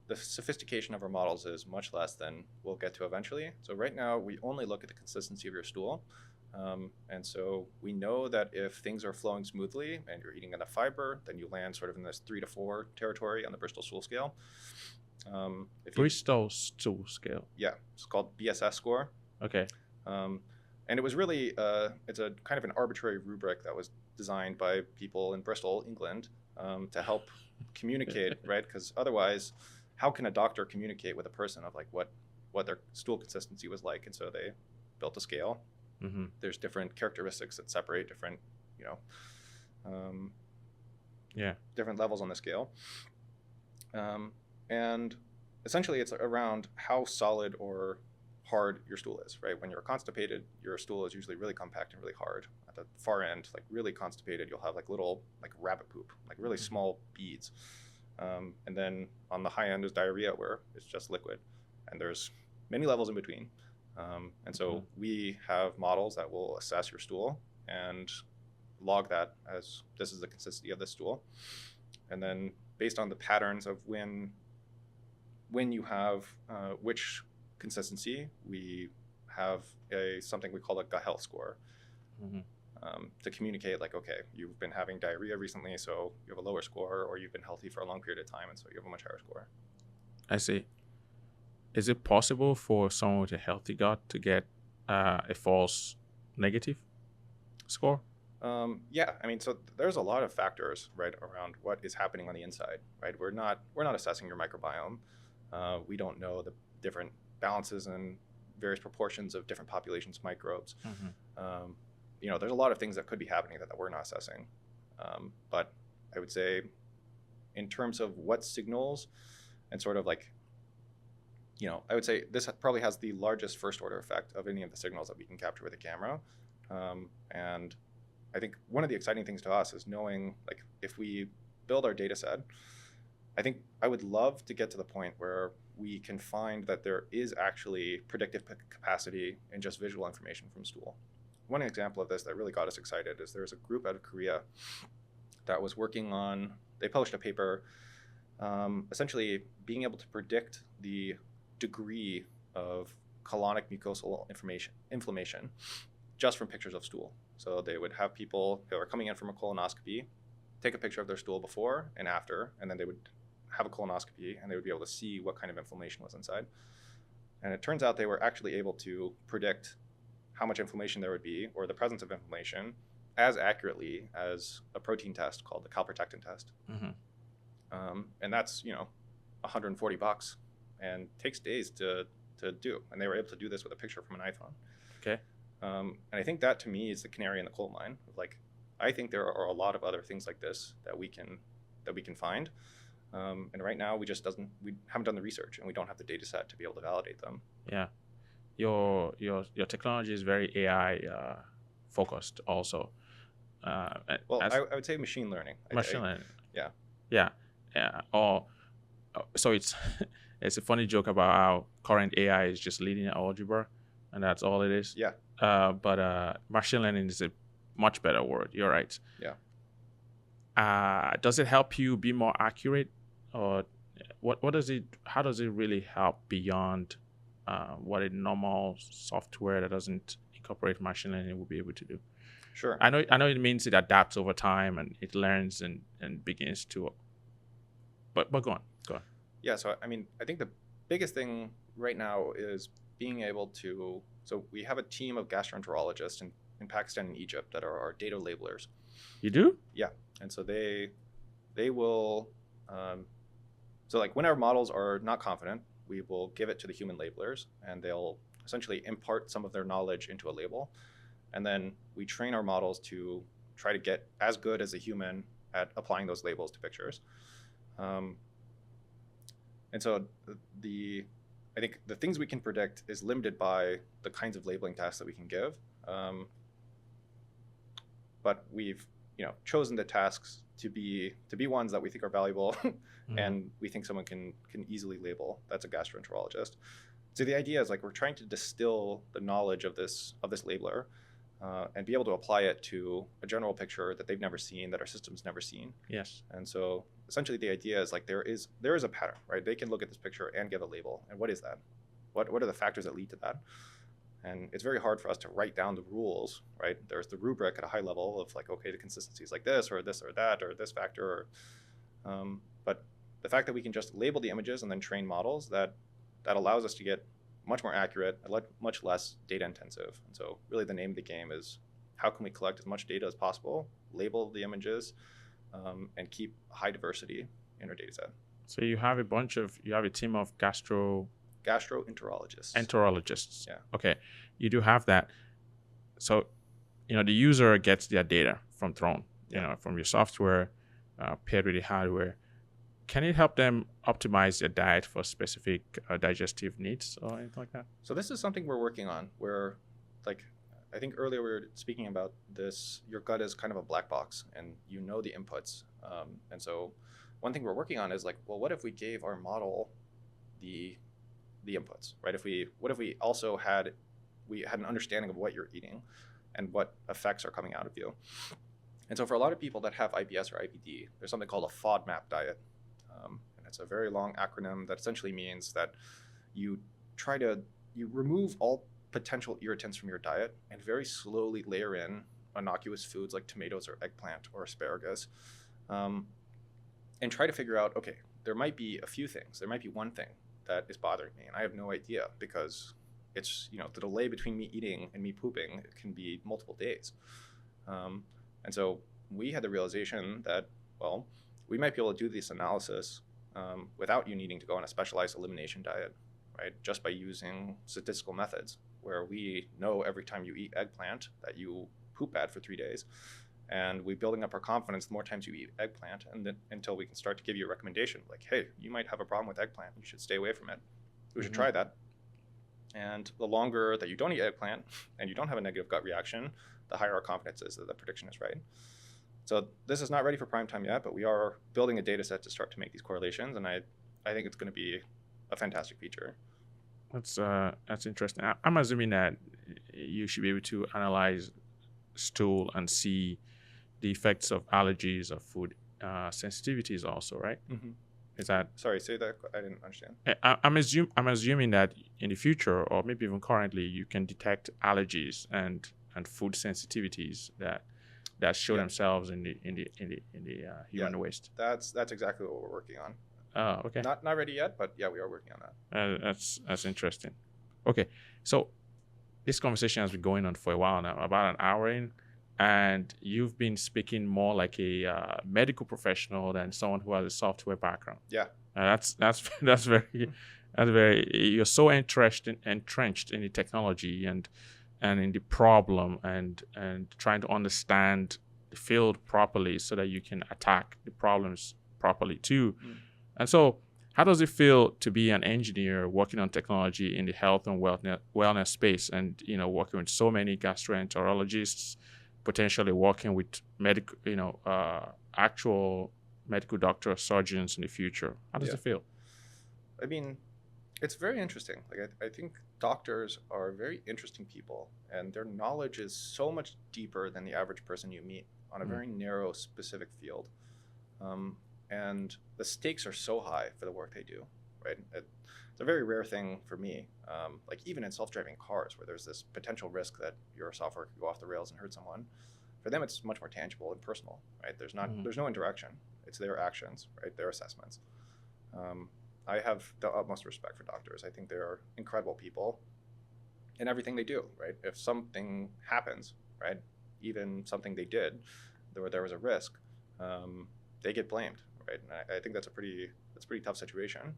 the sophistication of our models is much less than we'll get to eventually. So right now, we only look at the consistency of your stool. And so we know that if things are flowing smoothly and you're eating enough fiber, then you land sort of in this 3 to 4 territory on the Bristol Stool Scale. Bristol Stool Scale. Yeah, it's called BSS score. Okay. And it was really, it's a kind of an arbitrary rubric that was designed by people in Bristol, England, to help communicate, right? Because otherwise, how can a doctor communicate with a person of like what their stool consistency was like? And so they built a scale. Mm-hmm. There's different characteristics that separate different, different levels on the scale. And essentially, it's around how solid or hard your stool is, right? When you're constipated, your stool is usually really compact and really hard. At the far end, like really constipated, you'll have like little like rabbit poop, like really small beads. And then on the high end is diarrhea, where it's just liquid. And there's many levels in between. And so we have models that will assess your stool and log that as this is the consistency of this stool. And then based on the patterns of when you have which consistency, we have something we call a gut health score. To communicate like, okay, you've been having diarrhea recently, so you have a lower score, or you've been healthy for a long period of time, and so you have a much higher score. I see. Is it possible for someone with a healthy gut to get a false negative score? Yeah, I mean, so there's a lot of factors, right, around what is happening on the inside, right? We're not assessing your microbiome. We don't know the different balances and various proportions of different populations' microbes. There's a lot of things that could be happening that we're not assessing. But I would say in terms of what signals and sort of like, I would say this probably has the largest first order effect of any of the signals that we can capture with a camera. And I think one of the exciting things to us is knowing, like, if we build our data set, I think I would love to get to the point where we can find that there is actually predictive capacity in just visual information from stool. One example of this that really got us excited is there's a group out of Korea that was working on, they published a paper essentially being able to predict the degree of colonic mucosal inflammation just from pictures of stool. So they would have people who are coming in from a colonoscopy take a picture of their stool before and after, and then they would have a colonoscopy and they would be able to see what kind of inflammation was inside. And it turns out they were actually able to predict how much inflammation there would be, or the presence of inflammation, as accurately as a protein test called the calprotectin test. And that's, $140 and takes days to do. And they were able to do this with a picture from an iPhone. Okay. And I think that to me is the canary in the coal mine. Like, I think there are a lot of other things like this that we can find. And right now we haven't done the research and we don't have the data set to be able to validate them. Yeah. Your technology is very AI focused also. I would say machine learning. Machine learning. Yeah. So it's a funny joke about how current AI is just linear algebra, and that's all it is. Yeah. But machine learning is a much better word. You're right. Yeah. Does it help you be more accurate, or how does it really help beyond what a normal software that doesn't incorporate machine learning will be able to do? Sure. I know it means it adapts over time and it learns and begins to. But go on. Yeah. So I mean, I think the biggest thing right now is being able to. So we have a team of gastroenterologists in Pakistan and Egypt that are our data labelers. You do? Yeah. And so they will. So like when our models are not confident, we will give it to the human labelers, and they'll essentially impart some of their knowledge into a label. And then we train our models to try to get as good as a human at applying those labels to pictures. And so I think the things we can predict is limited by the kinds of labeling tasks that we can give. But we've chosen the tasks to be ones that we think are valuable and we think someone can easily label. That's a gastroenterologist. So the idea is like we're trying to distill the knowledge of this labeler and be able to apply it to a general picture that they've never seen, that our system's never seen. Yes. And so essentially the idea is like there is a pattern, right? They can look at this picture and give a label. And what is that? What are the factors that lead to that? And it's very hard for us to write down the rules, right? There's the rubric at a high level of like, okay, the consistency is like this or that or this factor. But the fact that we can just label the images and then train models, that allows us to get much more accurate, much less data intensive. And so really the name of the game is how can we collect as much data as possible, label the images, and keep high diversity in our data set. So you have a team of gastroenterologists. Enterologists. Yeah. Okay. You do have that. So, the user gets their data from Throne, from your software, paired with the hardware. Can it help them optimize their diet for specific digestive needs or anything like that? So this is something we're working on where, like, I think earlier we were speaking about this, your gut is kind of a black box and the inputs. And so one thing we're working on is like, well, what if we gave our model the inputs, right? What if we also had an understanding of what you're eating and what effects are coming out of you? And so for a lot of people that have IBS or IBD, there's something called a FODMAP diet. And it's a very long acronym that essentially means that you remove all potential irritants from your diet and very slowly layer in innocuous foods like tomatoes or eggplant or asparagus, and try to figure out, okay, there might be a few things. There might be one thing that is bothering me, and I have no idea because it's, the delay between me eating and me pooping, it can be multiple days. And so we had the realization that, well, we might be able to do this analysis without you needing to go on a specialized elimination diet, right? Just by using statistical methods where we know every time you eat eggplant that you poop bad for 3 days. And we're building up our confidence the more times you eat eggplant, and then until we can start to give you a recommendation like, hey, you might have a problem with eggplant. You should stay away from it. We should try that. And the longer that you don't eat eggplant and you don't have a negative gut reaction, the higher our confidence is that the prediction is right. So this is not ready for prime time yet, but we are building a data set to start to make these correlations, and I think it's going to be a fantastic feature. That's interesting. I'm assuming that you should be able to analyze stool and see the effects of allergies or food sensitivities also, right? Mm-hmm. Is that? Sorry, say that. I didn't understand. I'm assuming that in the future, or maybe even currently, you can detect allergies and food sensitivities that show themselves in the human waste. That's exactly what we're working on. Oh, okay. Not ready yet, but yeah, we are working on that. That's interesting. Okay, so this conversation has been going on for a while now, about an hour in, and you've been speaking more like a medical professional than someone who has a software background. Yeah. That's very. You're so entrenched in the technology and in the problem and trying to understand the field properly so that you can attack the problems properly too. And so, how does it feel to be an engineer working on technology in the health and wellness space, and working with so many gastroenterologists, potentially working with actual medical doctors, surgeons in the future? How does it feel? I mean, it's very interesting. Like I think doctors are very interesting people, and their knowledge is so much deeper than the average person you meet on a very narrow, specific field. And the stakes are so high for the work they do, right? It's a very rare thing for me, like even in self-driving cars where there's this potential risk that your software could go off the rails and hurt someone. For them, it's much more tangible and personal, right? There's no interaction. It's their actions, right? Their assessments. I have the utmost respect for doctors. I think they're incredible people in everything they do, right? If something happens, right, even something they did, where there was a risk, they get blamed, right? And I think that's a pretty tough situation.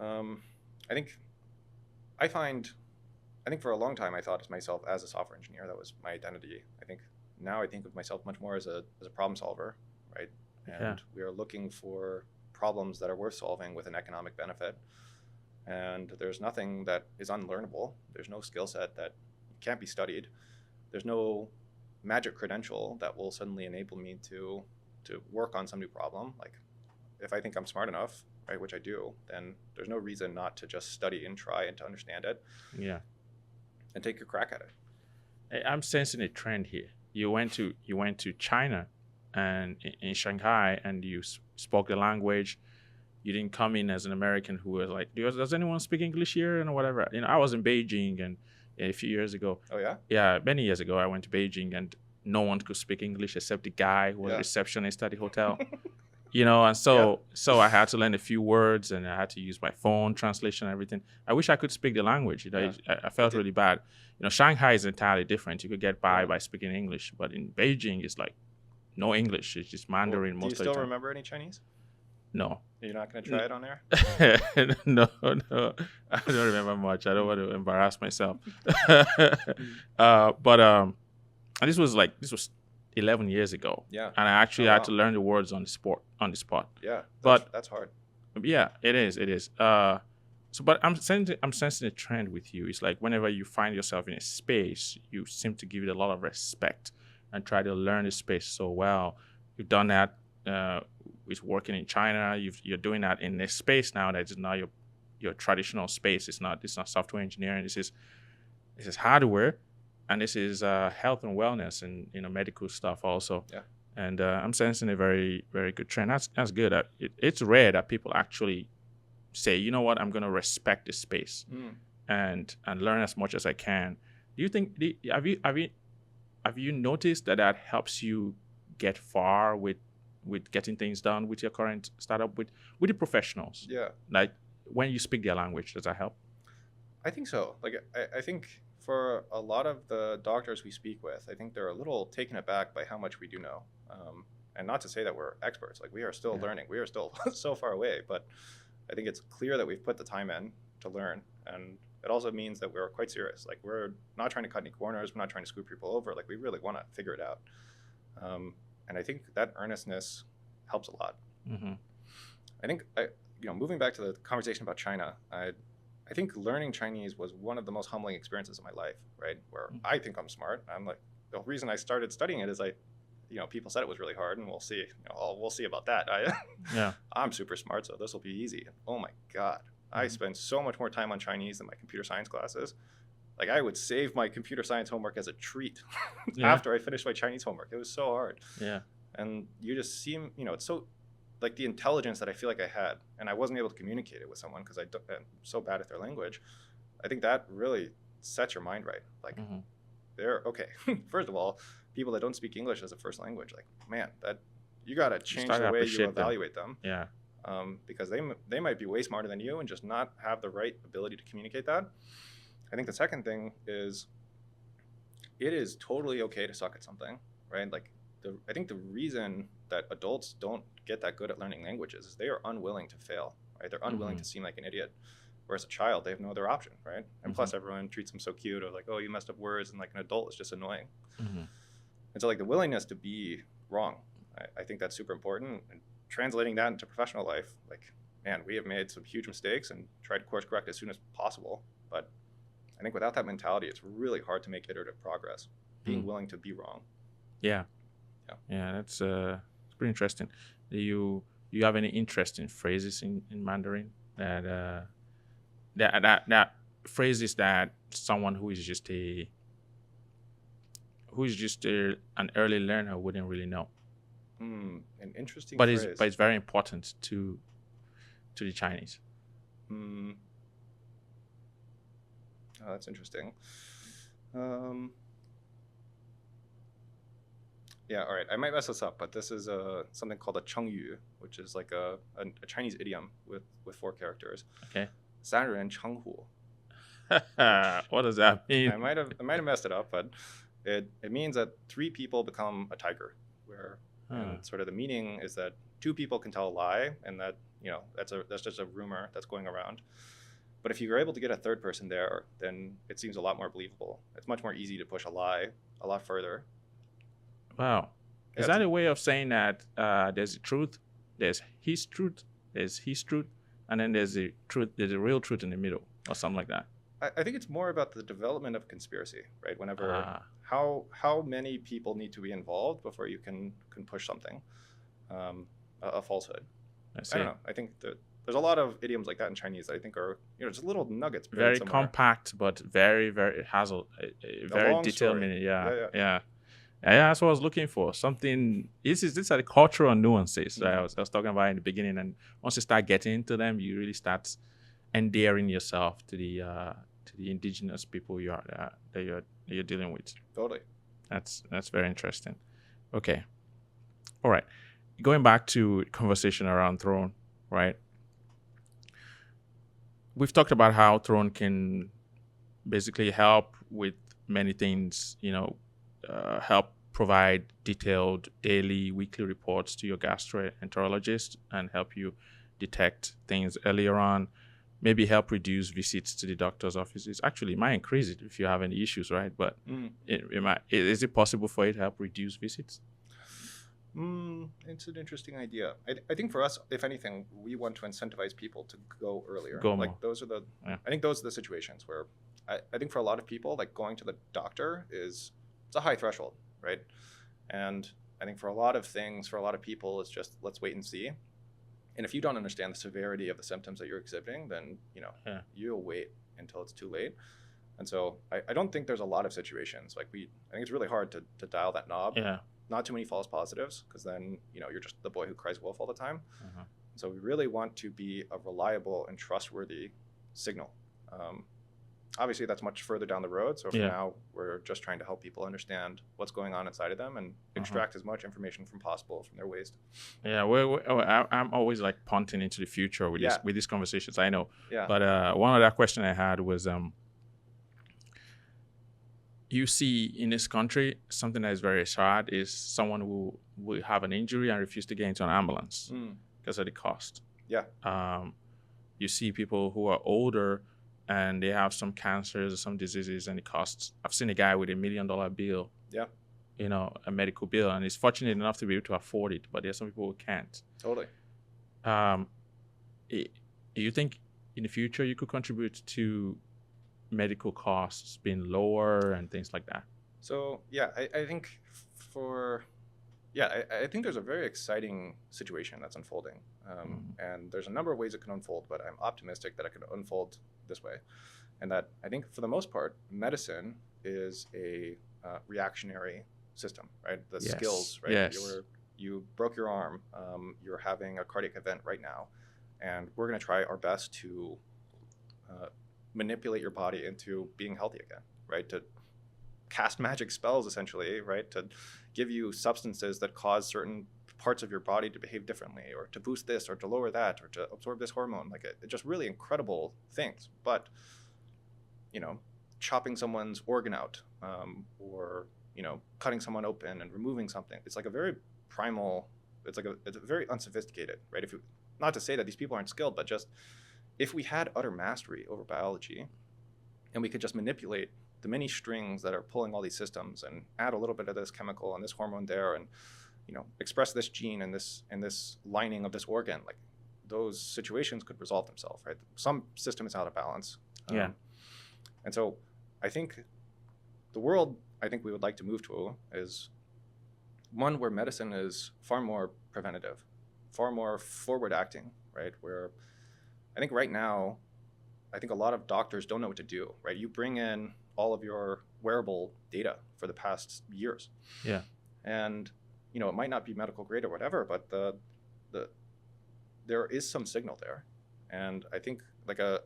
I think for a long time I thought of myself as a software engineer. That was my identity. I think now I think of myself much more as a problem solver, right? And we are looking for problems that are worth solving with an economic benefit. And there's nothing that is unlearnable. There's no skill set that can't be studied. There's no magic credential that will suddenly enable me to work on some new problem. Like if I think I'm smart enough, right, which I do, then there's no reason not to just study and try and to understand it. Yeah. And take a crack at it. I'm sensing a trend here. You went to China and in Shanghai, and you spoke the language. you didn't come in as an American who was like, does anyone speak English here and whatever. I was in Beijing and a few years ago. Oh yeah. Yeah, many years ago I went to Beijing and no one could speak English except the guy who was a receptionist at the hotel. And so I had to learn a few words and I had to use my phone translation and everything. I wish I could speak the language. I felt really bad. Shanghai is entirely different. You could get by speaking English, but in Beijing it's like no English. It's just Mandarin most of the time. Do you still remember any Chinese? No. You're not going to try it on there? No. I don't remember much. I don't want to embarrass myself. And this was 11 years ago. Yeah. And I actually had to learn the words on the spot. Yeah. But that's hard. Yeah, it is. But I'm sensing a trend with you. It's like whenever you find yourself in a space, you seem to give it a lot of respect and try to learn the space so well. You've done that with working in China. You're doing that in this space now that is not your traditional space. It's not software engineering. This is hardware, and this is health and wellness and medical stuff also. Yeah. And I'm sensing a very, very good trend. That's good. It's rare that people actually say, you know what, I'm going to respect this space and learn as much as I can. Do you think have you noticed that helps you get far with getting things done with your current startup with the professionals? Yeah. Like when you speak their language, does that help? I think so. Like I think for a lot of the doctors we speak with, I think they're a little taken aback by how much we do know. And not to say that we're experts. Like we are still learning. We are still so far away. But I think it's clear that we've put the time in to learn. And it also means that we're quite serious. Like we're not trying to cut any corners. We're not trying to screw people over. Like we really want to figure it out. And I think that earnestness helps a lot. Mm-hmm. I think, moving back to the conversation about China, I think learning Chinese was one of the most humbling experiences of my life, right? Where I think I'm smart. I'm like, the reason I started studying it is people said it was really hard, and we'll see. We'll see about that. I'm super smart, so this will be easy. Oh my God. I spend so much more time on Chinese than my computer science classes. Like I would save my computer science homework as a treat after I finished my Chinese homework. It was so hard. Yeah. And you just seem, it's so like the intelligence that I feel like I had, and I wasn't able to communicate it with someone because I'm so bad at their language. I think that really sets your mind right. Like they're okay. First of all, people that don't speak English as a first language, like, man, that you got to change the way you evaluate them. Yeah. Because they might be way smarter than you and just not have the right ability to communicate that. I think the second thing is it is totally okay to suck at something, right? Like I think the reason that adults don't get that good at learning languages is they are unwilling to fail, right? They're unwilling to seem like an idiot. Whereas a child, they have no other option, right? And plus everyone treats them so cute, or like, oh, you messed up words, and like an adult is just annoying. And so like the willingness to be wrong, I think that's super important. And translating that into professional life, like, man, we have made some huge mistakes and tried to course correct as soon as possible. But I think without that mentality, it's really hard to make iterative progress, being willing to be wrong. Yeah, that's pretty interesting. Do you have any interesting phrases in Mandarin that phrases that someone who is just an early learner wouldn't really know? An interesting phrase. But it's very important to the Chinese. Oh, that's interesting. Yeah, all right. I might mess this up, but this is something called a Chengyu, which is like a Chinese idiom with 4 characters. Okay. 三人成虎. What does that mean? I might have messed it up, but it means that 3 people become a tiger, where and sort of the meaning is that 2 people can tell a lie, and that that's just a rumor that's going around. But if you're able to get a 3rd person there, then it seems a lot more believable. It's much more easy to push a lie a lot further. Wow. Is that a way of saying that there's the truth, there's his truth, and then there's the truth, there's a real truth in the middle, or something like that? I think it's more about the development of conspiracy, right? Whenever how many people need to be involved before you can push something, a falsehood. I don't know. I think that there's a lot of idioms like that in Chinese that I think are just little nuggets. Very compact, but very, very, it has a very detailed meaning. Yeah. Yeah, that's what I was looking for. Something. These are the cultural nuances, right? I was talking about in the beginning, and once you start getting into them, you really start endearing yourself to the indigenous people that you're dealing with. Totally. That's very interesting. Okay, all right. Going back to conversation around Throne, right? We've talked about how Throne can basically help with many things, help provide detailed daily, weekly reports to your gastroenterologist and help you detect things earlier on, maybe help reduce visits to the doctor's offices. Actually, it might increase it if you have any issues, right? But is it possible for it to help reduce visits? It's an interesting idea. I think for us, if anything, we want to incentivize people to go earlier. Go like more. those are the, Yeah. I think those are the situations where I think for a lot of people, like going to the doctor it's a high threshold, right? And I think for a lot of things, for a lot of people, it's just let's wait and see. And if you don't understand the severity of the symptoms that you're exhibiting, then you'll wait until it's too late. And so I don't think there's a lot of situations I think it's really hard to dial that knob. Yeah. Not too many false positives, because then you're just the boy who cries wolf all the time. So we really want to be a reliable and trustworthy signal. Obviously, that's much further down the road. So for now, we're just trying to help people understand what's going on inside of them and extract as much information from possible from their waste. Yeah, I'm always like punting into the future with these conversations. I know. Yeah. But one other question I had was, you see in this country, something that is very sad is someone who will have an injury and refuse to get into an ambulance because of the cost. Yeah. You see people who are older and they have some cancers or some diseases and it costs. I've seen a guy with $1 million bill. Yeah. A medical bill, and he's fortunate enough to be able to afford it, but there's some people who can't. Totally. You think in the future you could contribute to medical costs being lower and things like that? So I think I think there's a very exciting situation that's unfolding, and there's a number of ways it can unfold, but I'm optimistic that it can unfold this way, and that I think for the most part, medicine is a reactionary system, right? The skills, right? Yes. You broke your arm, you're having a cardiac event right now, and we're going to try our best to manipulate your body into being healthy again, right? To cast magic spells, essentially, right? To give you substances that cause certain parts of your body to behave differently, or to boost this, or to lower that, or to absorb this hormone. It's just really incredible things. But, chopping someone's organ out, or, cutting someone open and removing something, it's like a very primal, it's very unsophisticated, right? Not to say that these people aren't skilled, but just if we had utter mastery over biology and we could just manipulate the many strings that are pulling all these systems and add a little bit of this chemical and this hormone there and, express this gene and this lining of this organ, like those situations could resolve themselves, right? Some system is out of balance. And so I think the world we would like to move to is one where medicine is far more preventative, far more forward acting, right? Where I think right now, a lot of doctors don't know what to do, right? You bring in all of your wearable data for the past years. Yeah. And, it might not be medical grade or whatever, but there is some signal there. And I think like a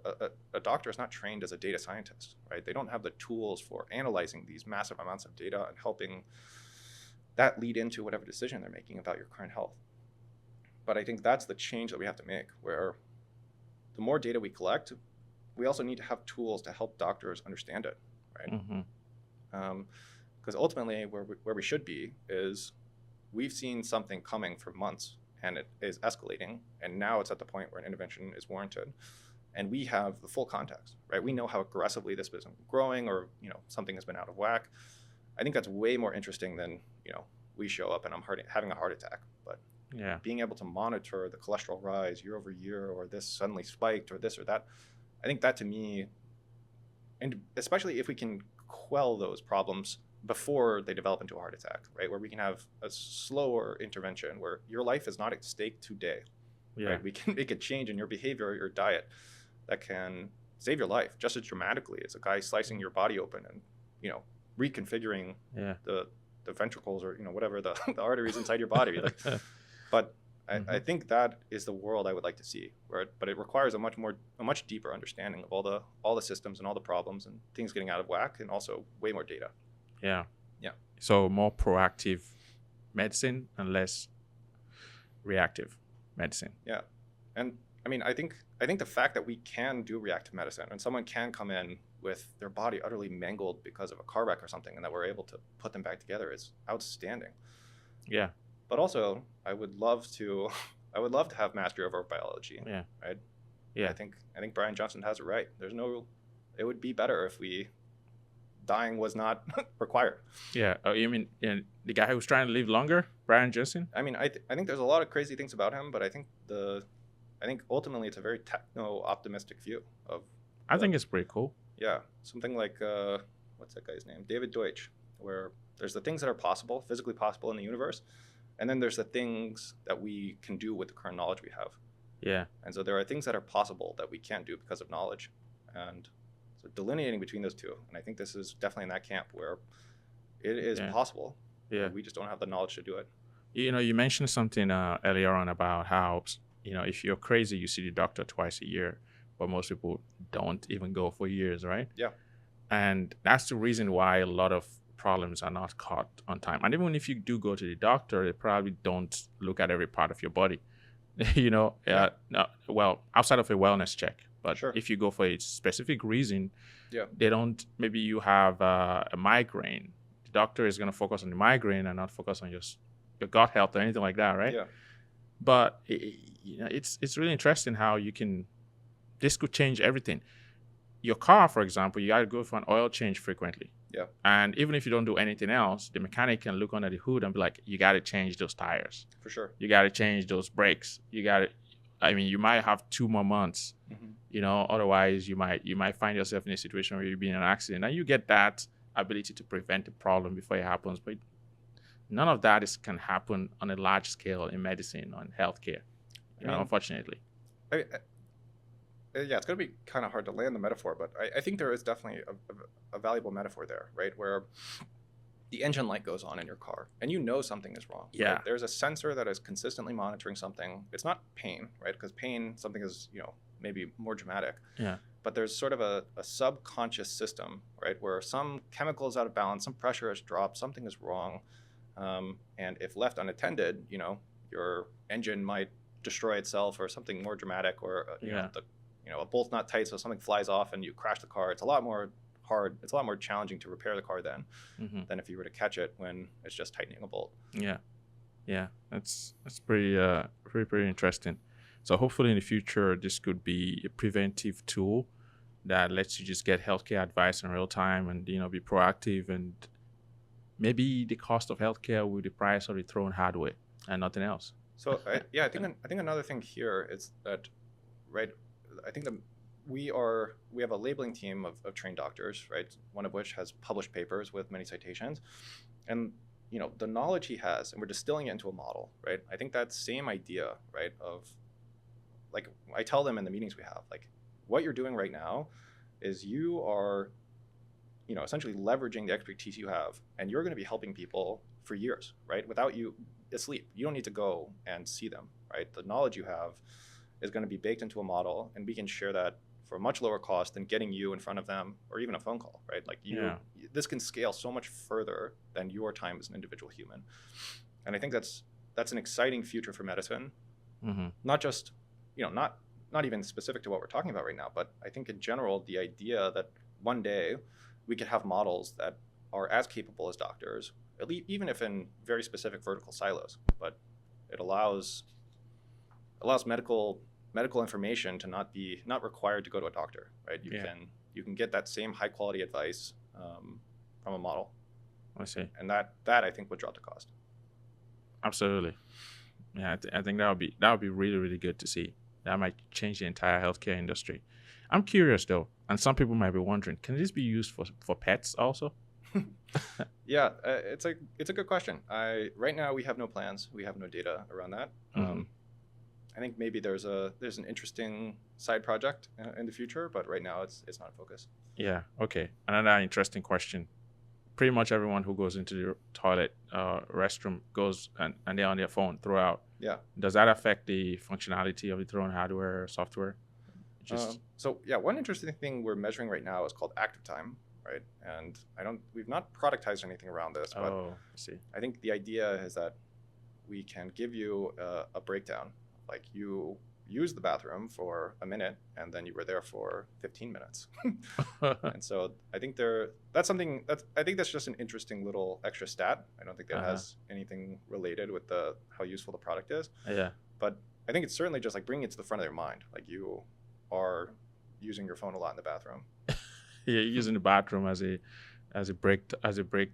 doctor is not trained as a data scientist, right? They don't have the tools for analyzing these massive amounts of data and helping that lead into whatever decision they're making about your current health. But I think that's the change that we have to make, where the more data we collect, we also need to have tools to help doctors understand it, right? Because ultimately, where we should be is we've seen something coming for months, and it is escalating, and now it's at the point where an intervention is warranted, and we have the full context, right? We know how aggressively this business is growing, or something has been out of whack. I think that's way more interesting than we show up and I'm having a heart attack, but being able to monitor the cholesterol rise year over year, or this suddenly spiked, or this or that, I think that to me, and especially if we can quell those problems before they develop into a heart attack, right? Where we can have a slower intervention where your life is not at stake today. Yeah. Right? We can make a change in your behavior or your diet that can save your life just as dramatically as a guy slicing your body open and, reconfiguring the ventricles or whatever the, the arteries inside your body. Like, but I think that is the world I would like to see. But it requires a much deeper understanding of all the systems and all the problems and things getting out of whack, and also way more data. Yeah. Yeah. So more proactive medicine and less reactive medicine. Yeah. And I mean, I think the fact that we can do reactive medicine and someone can come in with their body utterly mangled because of a car wreck or something, and that we're able to put them back together is outstanding. Yeah. But also, I would love to have mastery over biology. Yeah. Right. Yeah. I think Brian Johnson has it right. It would be better if dying was not required. Yeah. Oh, you mean the guy who's trying to live longer, Brian Johnson? I mean, I think there's a lot of crazy things about him, but I think ultimately it's a very techno-optimistic view of. I think it's pretty cool. Yeah, something like what's that guy's name? David Deutsch, where there's the things that are possible, physically possible in the universe, and then there's the things that we can do with the current knowledge we have. Yeah. And so there are things that are possible that we can't do because of knowledge, and so delineating between those two. And I think this is definitely in that camp where it is possible. Yeah. We just don't have the knowledge to do it. You mentioned something earlier on about how, if you're crazy, you see the doctor twice a year, but most people don't even go for years, right? Yeah. And that's the reason why a lot of problems are not caught on time. And even if you do go to the doctor, they probably don't look at every part of your body, well, outside of a wellness check. But Sure. if you go for a specific reason, Yeah. they don't, maybe you have a migraine. The doctor is going to focus on the migraine and not focus on your gut health or anything like that, right? Yeah. But it's really interesting how this could change everything. Your car, for example, you got to go for an oil change frequently. Yeah. And even if you don't do anything else, the mechanic can look under the hood and be like, you got to change those tires. For sure. You got to change those brakes. You might have 2 more months, otherwise you might find yourself in a situation where you'll be in an accident, and you get that ability to prevent the problem before it happens. But none of that can happen on a large scale in medicine or in healthcare, unfortunately. Yeah, it's going to be kind of hard to land the metaphor, but I think there is definitely a valuable metaphor there, right? Where the engine light goes on in your car and something is wrong. Yeah. Right? There's a sensor that is consistently monitoring something. It's not pain, right? Because pain, something is, maybe more dramatic. Yeah. But there's sort of a subconscious system, right? Where some chemical is out of balance, some pressure has dropped, something is wrong. And if left unattended, your engine might destroy itself or something more dramatic, or a bolt's not tight, so something flies off and you crash the car. It's a lot more hard. It's a lot more challenging to repair the car than if you were to catch it when it's just tightening a bolt. Yeah, that's pretty interesting. So hopefully in the future this could be a preventive tool that lets you just get healthcare advice in real time and be proactive, and maybe the cost of healthcare with the price of the Throne hardware and nothing else. So I think another thing here is that, right, I think that we have a labeling team of trained doctors, right? One of which has published papers with many citations, and the knowledge he has, and we're distilling it into a model, right? I think that same idea, right, of like I tell them in the meetings we have, like what you're doing right now is you are, essentially leveraging the expertise you have, and you're going to be helping people for years, right? Without you asleep, you don't need to go and see them, right? The knowledge you have is going to be baked into a model, and we can share that for a much lower cost than getting you in front of them or even a phone call, right? Like this can scale so much further than your time as an individual human. And I think that's an exciting future for medicine. Not just, not even specific to what we're talking about right now, but I think in general, the idea that one day we could have models that are as capable as doctors, at least, even if in very specific vertical silos, but it allows medical information to not required to go to a doctor, right? You can get that same high quality advice from a model. I see. And that I think would drop the cost. Absolutely. Yeah, I think that would be really, really good to see. That might change the entire healthcare industry. I'm curious though, and some people might be wondering, can this be used for pets also? Yeah, it's a good question. Right now we have no plans. We have no data around that. I think maybe there's an interesting side project in the future, but right now it's not a focus. Yeah. Okay. Another interesting question. pretty much everyone who goes into the toilet, restroom goes and they're on their phone throughout. Yeah. Does that affect the functionality of the Throne hardware or software? One interesting thing we're measuring right now is called active time, right? And we've not productized anything around this, but I see. I think the idea is that we can give you a breakdown, like you use the bathroom for a minute and then you were there for 15 minutes. And so I think that's just an interesting little extra stat. I don't think that has anything related with how useful the product is. Yeah. But I think it's certainly just like bringing it to the front of their mind. Like you are using your phone a lot in the bathroom. Yeah, using the bathroom as a break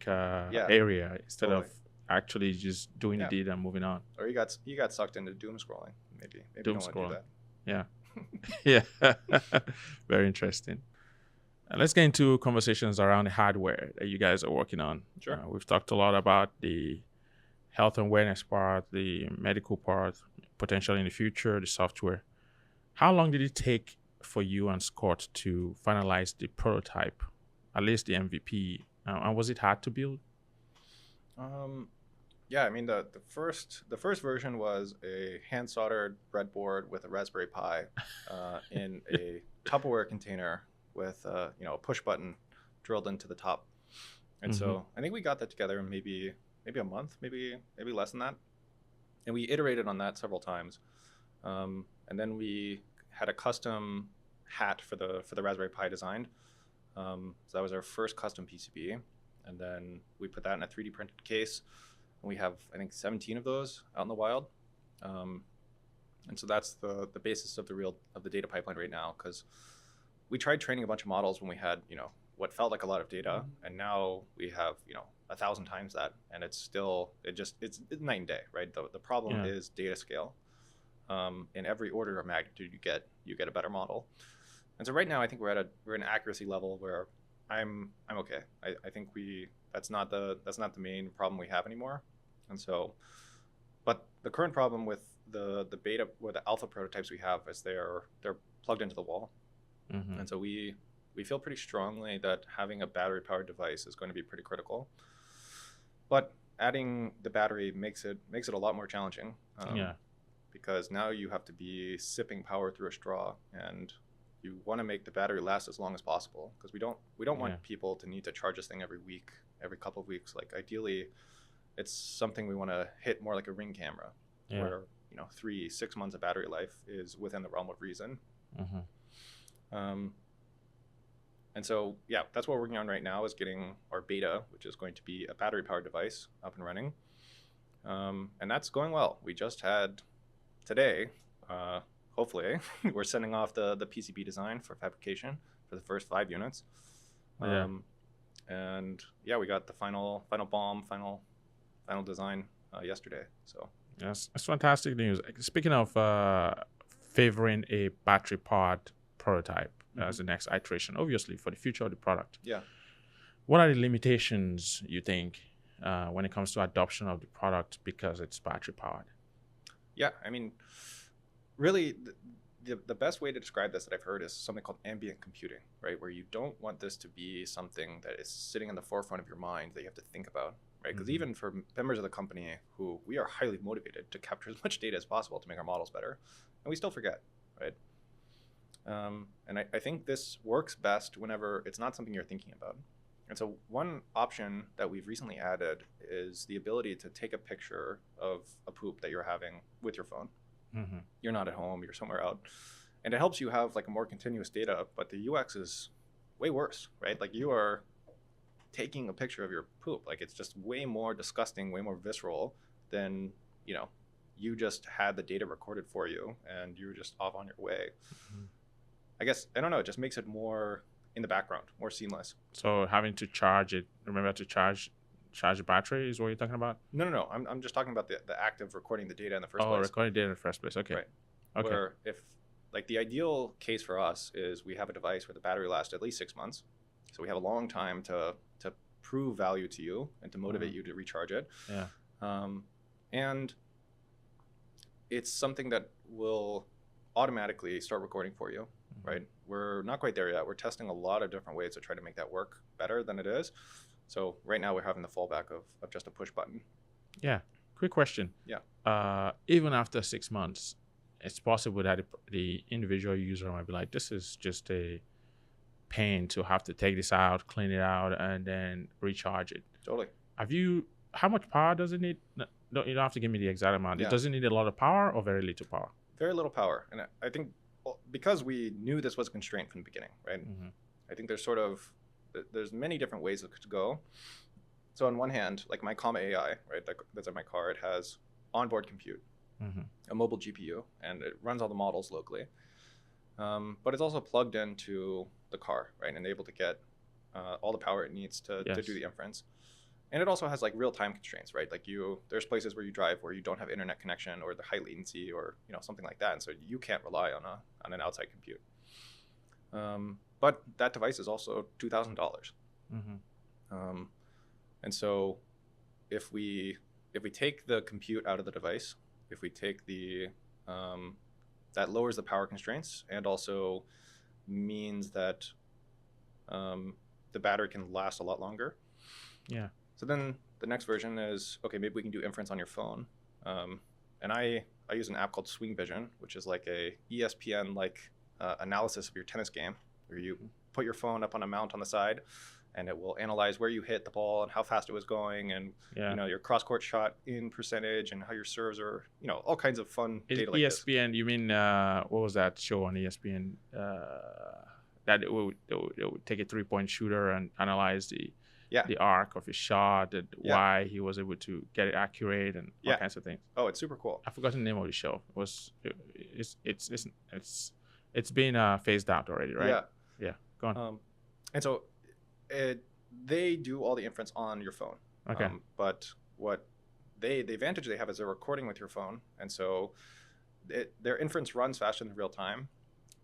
area instead of actually just doing the deed and moving on. Or you got sucked into doom scrolling. Maybe doom you don't want to do that. Yeah. Yeah. Very interesting. Let's get into conversations around the hardware that you guys are working on. Sure. We've talked a lot about the health and wellness part, the medical part, potentially in the future, the software. How long did it take for you and Scott to finalize the prototype, at least the MVP? And was it hard to build? Yeah, I mean the first version was a hand soldered breadboard with a Raspberry Pi in a Tupperware container with a push button drilled into the top. And so I think we got that together in maybe a month, maybe less than that. And we iterated on that several times. And then we had a custom hat for the Raspberry Pi designed. So that was our first custom PCB. And then we put that in a 3D printed case. And we have, I think, 17 of those out in the wild. And so that's the basis of the data pipeline right now, because we tried training a bunch of models when we had, what felt like a lot of data. And now we have, 1,000 times that. And it's night and day, right? The problem is data scale. In every order of magnitude you get a better model. And so right now I think we're at an accuracy level where I'm okay. I think that's not the main problem we have anymore. And so, but the current problem with the beta or the alpha prototypes we have is they're plugged into the wall. And so we feel pretty strongly that having a battery powered device is going to be pretty critical. But adding the battery makes it a lot more challenging. Because now you have to be sipping power through a straw, and you want to make the battery last as long as possible, because we don't want people to need to charge this thing every week, every couple of weeks. Like ideally, it's something we want to hit more like a Ring camera, where 3-6 months of battery life is within the realm of reason. And so that's what we're working on right now, is getting our beta, which is going to be a battery powered device, up and running. And that's going well. We just had today, hopefully, we're sending off the PCB design for fabrication for the first 5 units. And we got the final BOM, final design yesterday. So yes, that's fantastic news. Speaking of favoring a battery powered prototype as the next iteration, obviously for the future of the product. What are the limitations you think when it comes to adoption of the product because it's battery powered? Yeah, I mean, really, the best way to describe this that I've heard is something called ambient computing, right? Where you don't want this to be something that is sitting in the forefront of your mind that you have to think about, right? Because even for members of the company who we are highly motivated to capture as much data as possible to make our models better, and we still forget, right? And I think this works best whenever it's not something you're thinking about. And so one option that we've recently added is the ability to take a picture of a poop that you're having with your phone. You're not at home, you're somewhere out. And it helps you have like a more continuous data, but the UX is way worse, right? Like you are taking a picture of your poop. Like it's just way more disgusting, way more visceral than, you just had the data recorded for you and you're just off on your way. I guess, I don't know, it just makes it more in the background, more seamless. So having to charge it, remember to charge the battery is what you're talking about? No. I'm just talking about the act of recording the data in the first place. Oh, recording data in the first place. Okay. Right. Okay. Where if, like, the ideal case for us is we have a device where the battery lasts at least 6 months. So we have a long time to prove value to you and to motivate you to recharge it. And it's something that will automatically start recording for you. right? We're not quite there yet. We're testing a lot of different ways to try to make that work better than it is. So right now we're having the fallback of just a push button. Yeah. Quick question. Yeah. Even after 6 months, it's possible that the individual user might be like, this is just a pain to have to take this out, clean it out, and then recharge it. Totally. How much power does it need? No, you don't have to give me the exact amount. Yeah. Does it need a lot of power or very little power? Very little power. And I think because we knew this was a constraint from the beginning, right? I think there's many different ways it could go. So on one hand, like my Comma.ai, right, that's in my car, it has onboard compute, a mobile GPU, and it runs all the models locally. But it's also plugged into the car, right, and able to get all the power it needs to do the inference. And it also has like real-time constraints, right? Like there's places where you drive where you don't have internet connection or the high latency or something like that, and so you can't rely on an outside compute. But that device is also $2,000. And so if we take the compute out of the device, if we take that lowers the power constraints and also means that the battery can last a lot longer. Yeah. So then the next version is, okay, maybe we can do inference on your phone. And I use an app called Swing Vision, which is like a ESPN-like analysis of your tennis game, where you put your phone up on a mount on the side, and it will analyze where you hit the ball and how fast it was going, and your cross-court shot in percentage and how your serves are, all kinds of fun data like this. ESPN, you mean, what was that show on ESPN? That it would take a 3-point shooter and analyze the arc of his shot and why he was able to get it accurate and all kinds of things. Oh, it's super cool. I forgot the name of the show. It's been phased out already, right? Yeah. Go on. And so they do all the inference on your phone. Okay. But what the advantage they have is they're recording with your phone, and so their inference runs faster than real time.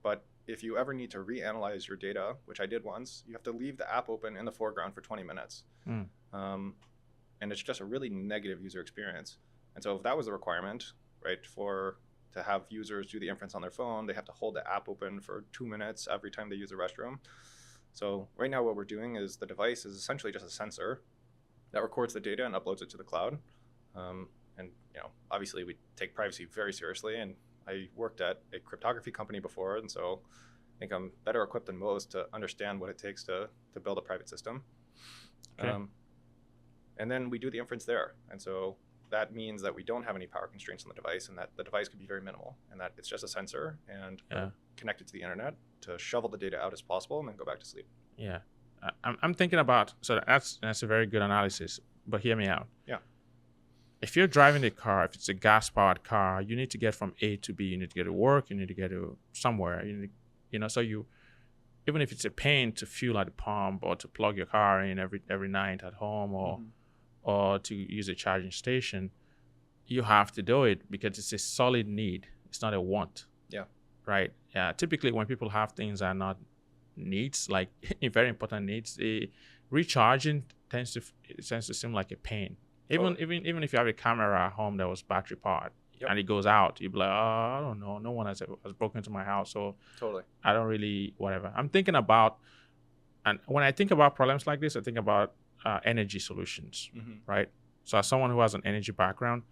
But if you ever need to reanalyze your data, which I did once, you have to leave the app open in the foreground for 20 minutes. And it's just a really negative user experience. And so if that was the requirement, right, to have users do the inference on their phone, they have to hold the app open for 2 minutes every time they use the restroom. So right now what we're doing is the device is essentially just a sensor that records the data and uploads it to the cloud. And obviously we take privacy very seriously, and I worked at a cryptography company before, and so I think I'm better equipped than most to understand what it takes to build a private system. Okay. And then we do the inference there. And so that means that we don't have any power constraints on the device, and that the device can be very minimal, and that it's just a sensor and connected to the internet to shovel the data out as possible and then go back to sleep. Yeah. I'm thinking about, so that's a very good analysis, but hear me out. Yeah. If you're driving a car, if it's a gas-powered car, you need to get from A to B. You need to get to work. You need to get to somewhere. So even if it's a pain to fuel at the pump or to plug your car in every night at home or to use a charging station, you have to do it because it's a solid need. It's not a want. Yeah. Right. Yeah. Typically, when people have things that are not needs, like very important needs, recharging tends to seem like a pain. Even if you have a camera at home that was battery powered and it goes out, you'd be like, I don't know, no one has broken into my house, so totally, I don't really whatever. I'm thinking about, and when I think about problems like this, I think about energy solutions, right? So as someone who has an energy background,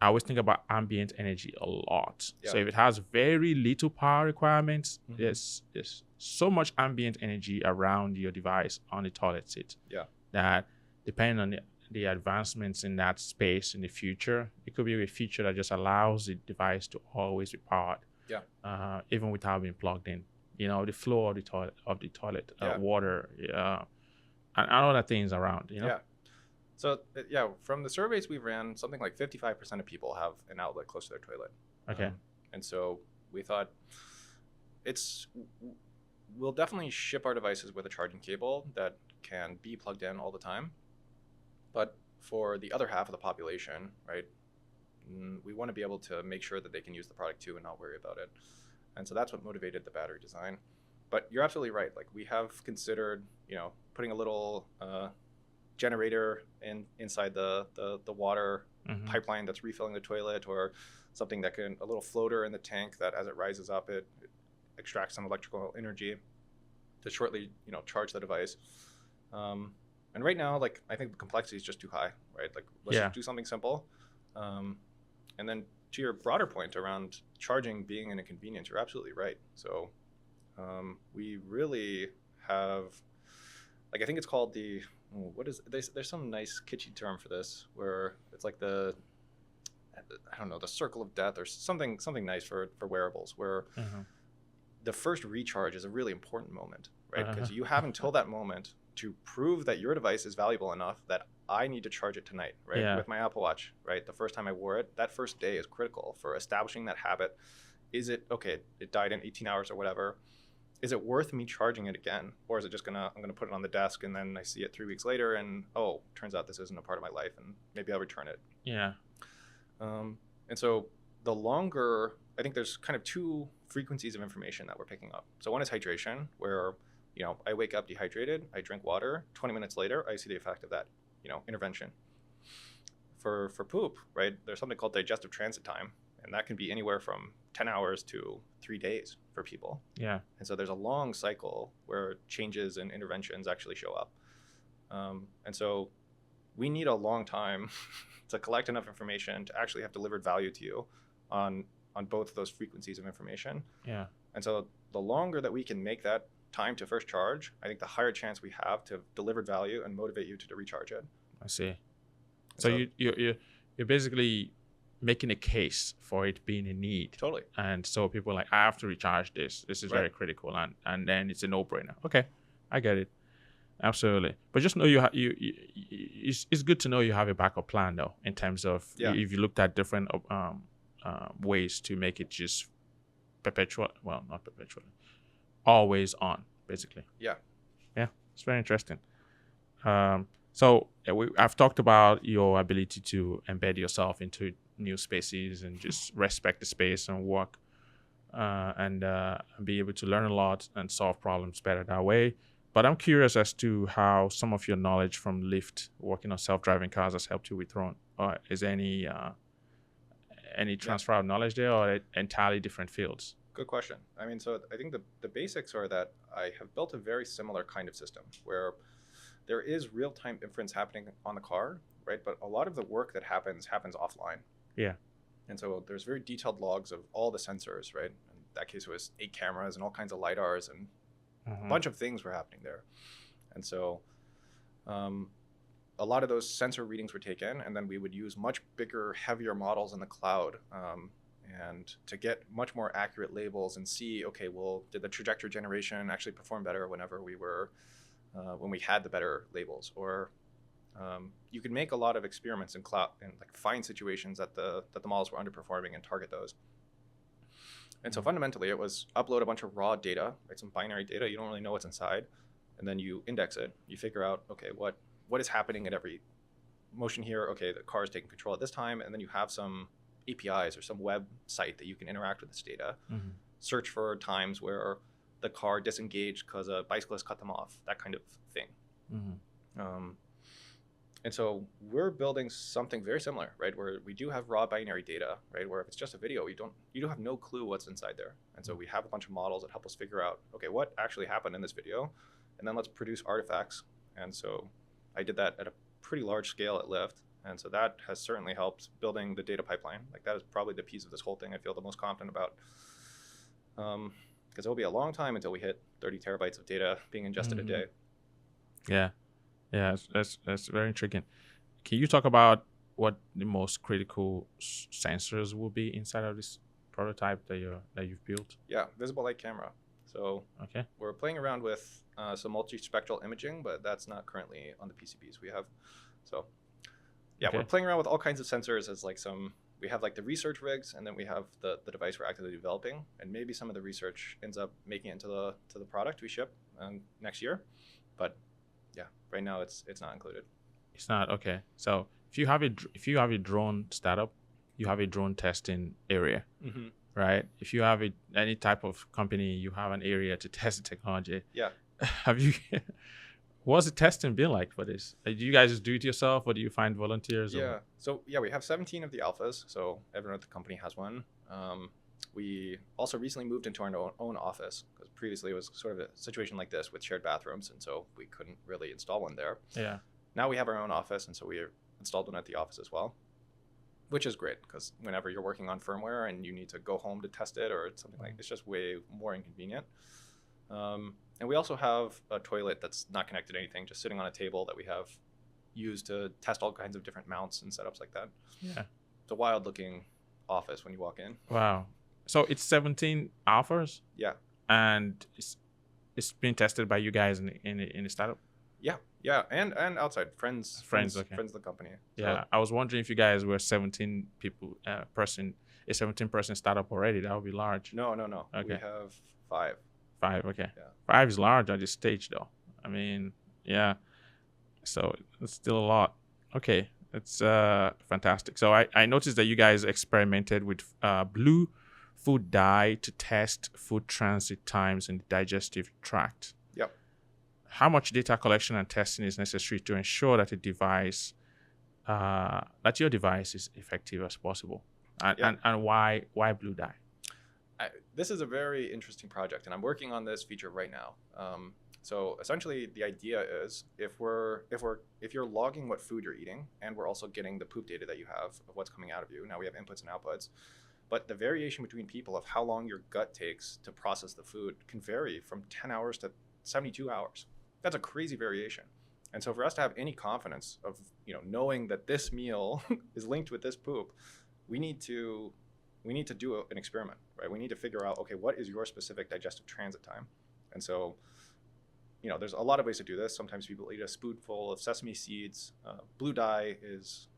I always think about ambient energy a lot. Yeah. So if it has very little power requirements, there's so much ambient energy around your device on the toilet seat that depending on the advancements in that space in the future, it could be a feature that just allows the device to always be powered, even without being plugged in. The flow of the toilet, water, and other things around. Yeah. So from the surveys we ran, something like 55% of people have an outlet close to their toilet. Okay. And so we thought we'll definitely ship our devices with a charging cable that can be plugged in all the time. But for the other half of the population, right, we want to be able to make sure that they can use the product too and not worry about it. And so that's what motivated the battery design. But you're absolutely right. Like, we have considered, putting a little generator inside the water pipeline that's refilling the toilet, or something a little floater in the tank that as it rises up, it extract some electrical energy to shortly, charge the device. And right now, like, I think the complexity is just too high, right? Like, let's just do something simple. And then to your broader point around charging being an inconvenience, you're absolutely right. So we really have, like, I think it's called there's some nice kitschy term for this where it's like the circle of death or something nice for wearables, where the first recharge is a really important moment, right? Because you have until that moment to prove that your device is valuable enough that I need to charge it tonight, right? Yeah. With my Apple Watch, right? The first time I wore it, that first day is critical for establishing that habit. Is it, okay, it died in 18 hours or whatever. Is it worth me charging it again? Or is it just I'm gonna put it on the desk and then I see it 3 weeks later and, oh, turns out this isn't a part of my life and maybe I'll return it. Yeah. And so the longer, I think there's kind of two frequencies of information that we're picking up. So one is hydration, where, I wake up dehydrated, I drink water, 20 minutes later, I see the effect of that, intervention. For poop, right, there's something called digestive transit time, and that can be anywhere from 10 hours to 3 days for people. Yeah. And so there's a long cycle where changes and interventions actually show up. And so we need a long time to collect enough information to actually have delivered value to you on both of those frequencies of information. Yeah. And so the longer that we can make that time to first charge, I think the higher chance we have to have delivered value and motivate you to recharge it. I see. So you're basically making a case for it being a need. Totally. And so people are like, I have to recharge this. This is very critical. And then it's a no-brainer. Okay, I get it. Absolutely. But just know it's good to know you have a backup plan, though, in terms of if you looked at different ways to make it just perpetual. Well, not perpetual. Always on, basically. Yeah. Yeah, it's very interesting. So I've talked about your ability to embed yourself into new spaces and just respect the space and work and be able to learn a lot and solve problems better that way. But I'm curious as to how some of your knowledge from Lyft working on self-driving cars has helped you with Throne. Is there any transfer of knowledge there, or entirely different fields? Good question. I mean, so I think the basics are that I have built a very similar kind of system where there is real-time inference happening on the car, right? But a lot of the work that happens offline. Yeah. And so there's very detailed logs of all the sensors, right? In that case, it was 8 cameras and all kinds of LiDARs and a bunch of things were happening there. And so a lot of those sensor readings were taken, and then we would use much bigger, heavier models in the cloud and to get much more accurate labels and see, okay, well, did the trajectory generation actually perform better whenever we were, when we had the better labels? Or you could make a lot of experiments in cloud and like find situations that the models were underperforming and target those. And so fundamentally, it was upload a bunch of raw data, right? Some binary data. You don't really know what's inside. And then you index it. You figure out, okay, what is happening at every motion here? Okay, the car is taking control at this time. And then you have some APIs or some website that you can interact with this data. Search for times where the car disengaged because a bicyclist cut them off, that kind of thing. And so we're building something very similar, right? Where we do have raw binary data, right? Where if it's just a video, you don't have no clue what's inside there. And so we have a bunch of models that help us figure out, okay, what actually happened in this video? And then let's produce artifacts. And so I did that at a pretty large scale at Lyft. And so that has certainly helped building the data pipeline. Like that is probably the piece of this whole thing I feel the most confident about. Because it'll be a long time until we hit 30 terabytes of data being ingested a day. Yeah. Yeah, that's very intriguing. Can you talk about what the most critical sensors will be inside of this prototype that you've built? Yeah, visible light camera. So we're playing around with some multispectral imaging, but that's not currently on the PCBs we have. So we're playing around with all kinds of sensors as like we have like the research rigs, and then we have the device we're actively developing, and maybe some of the research ends up making it into the product we ship next year. But yeah, right now it's not included. It's not, okay. So if you have a drone startup, you have a drone testing area, right? If you have any type of company, you have an area to test the technology. Yeah. What's the testing been like for this? Do you guys just do it yourself, or do you find volunteers? Yeah. Or? So we have 17 of the alphas. So everyone at the company has one. We also recently moved into our own office, because previously it was sort of a situation like this with shared bathrooms, and so we couldn't really install one there. Yeah. Now we have our own office, and so we installed one at the office as well, which is great, because whenever you're working on firmware and you need to go home to test it or something like, it's just way more inconvenient. And we also have a toilet that's not connected to anything, just sitting on a table that we have used to test all kinds of different mounts and setups like that. Yeah. It's a wild looking office when you walk in. Wow. So it's 17 alphas? Yeah. And it's being tested by you guys in the startup? Yeah, and outside friends Okay. friends of the company. Yeah, I was wondering if you guys were 17 people, a 17-person startup already. That would be large. No. Okay. We have 5. 5, okay. Yeah. 5 is large at this stage, though. I mean, yeah. So it's still a lot. Okay, it's fantastic. So I noticed that you guys experimented with blue food dye to test food transit times in the digestive tract. Yep. How much data collection and testing is necessary to ensure that that your device is effective as possible? And why blue dye? This is a very interesting project, and I'm working on this feature right now. So essentially, the idea is if you're logging what food you're eating, and we're also getting the poop data that you have of what's coming out of you. Now we have inputs and outputs, but the variation between people of how long your gut takes to process the food can vary from 10 hours to 72 hours. That's a crazy variation. And so for us to have any confidence of knowing that this meal is linked with this poop, we need to do an experiment, right? We need to figure out, okay, what is your specific digestive transit time? And so, there's a lot of ways to do this. Sometimes people eat a spoonful of sesame seeds. Blue dye is,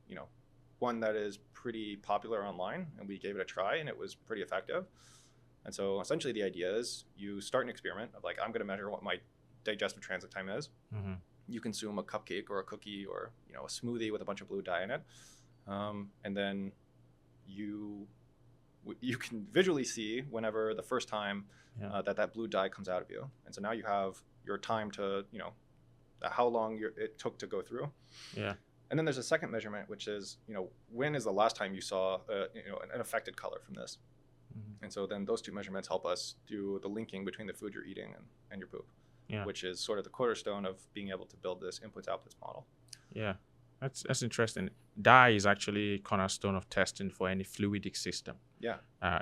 one that is pretty popular online, and we gave it a try, and it was pretty effective. And so essentially the idea is you start an experiment of I'm going to measure what my digestive transit time is. Mm-hmm. You consume a cupcake or a cookie or a smoothie with a bunch of blue dye in it, and then you can visually see whenever the first time that blue dye comes out of you. And so now you have your time to how long it took to go through. Yeah. And then there's a second measurement, which is when is the last time you saw an affected color from this. Mm-hmm. And so then those two measurements help us do the linking between the food you're eating and your poop. Yeah. Which is sort of the cornerstone of being able to build this inputs-outputs model. Yeah, that's interesting. Dye is actually a cornerstone of testing for any fluidic system. Yeah.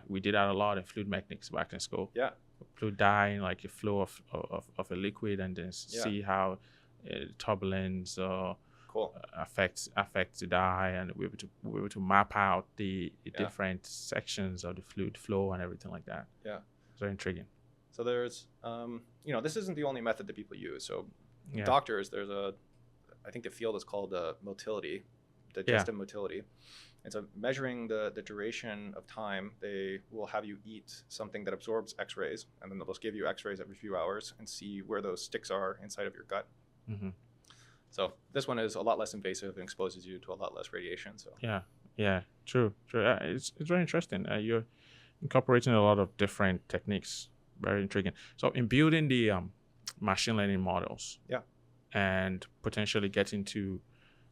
We did that a lot in fluid mechanics back in school. Yeah. Fluid dye, like a flow of a liquid, and then see how turbulence affects the dye, and we're able to map out the different sections of the fluid flow and everything like that. Yeah. It's very intriguing. So there's, this isn't the only method that people use. So doctors, I think the field is called motility, digestive motility. And so measuring the duration of time, they will have you eat something that absorbs X-rays, and then they'll just give you X-rays every few hours and see where those sticks are inside of your gut. Mm-hmm. So this one is a lot less invasive and exposes you to a lot less radiation. So yeah, true. It's very interesting. You're incorporating a lot of different techniques. Very intriguing. So in building the machine learning models, and potentially getting to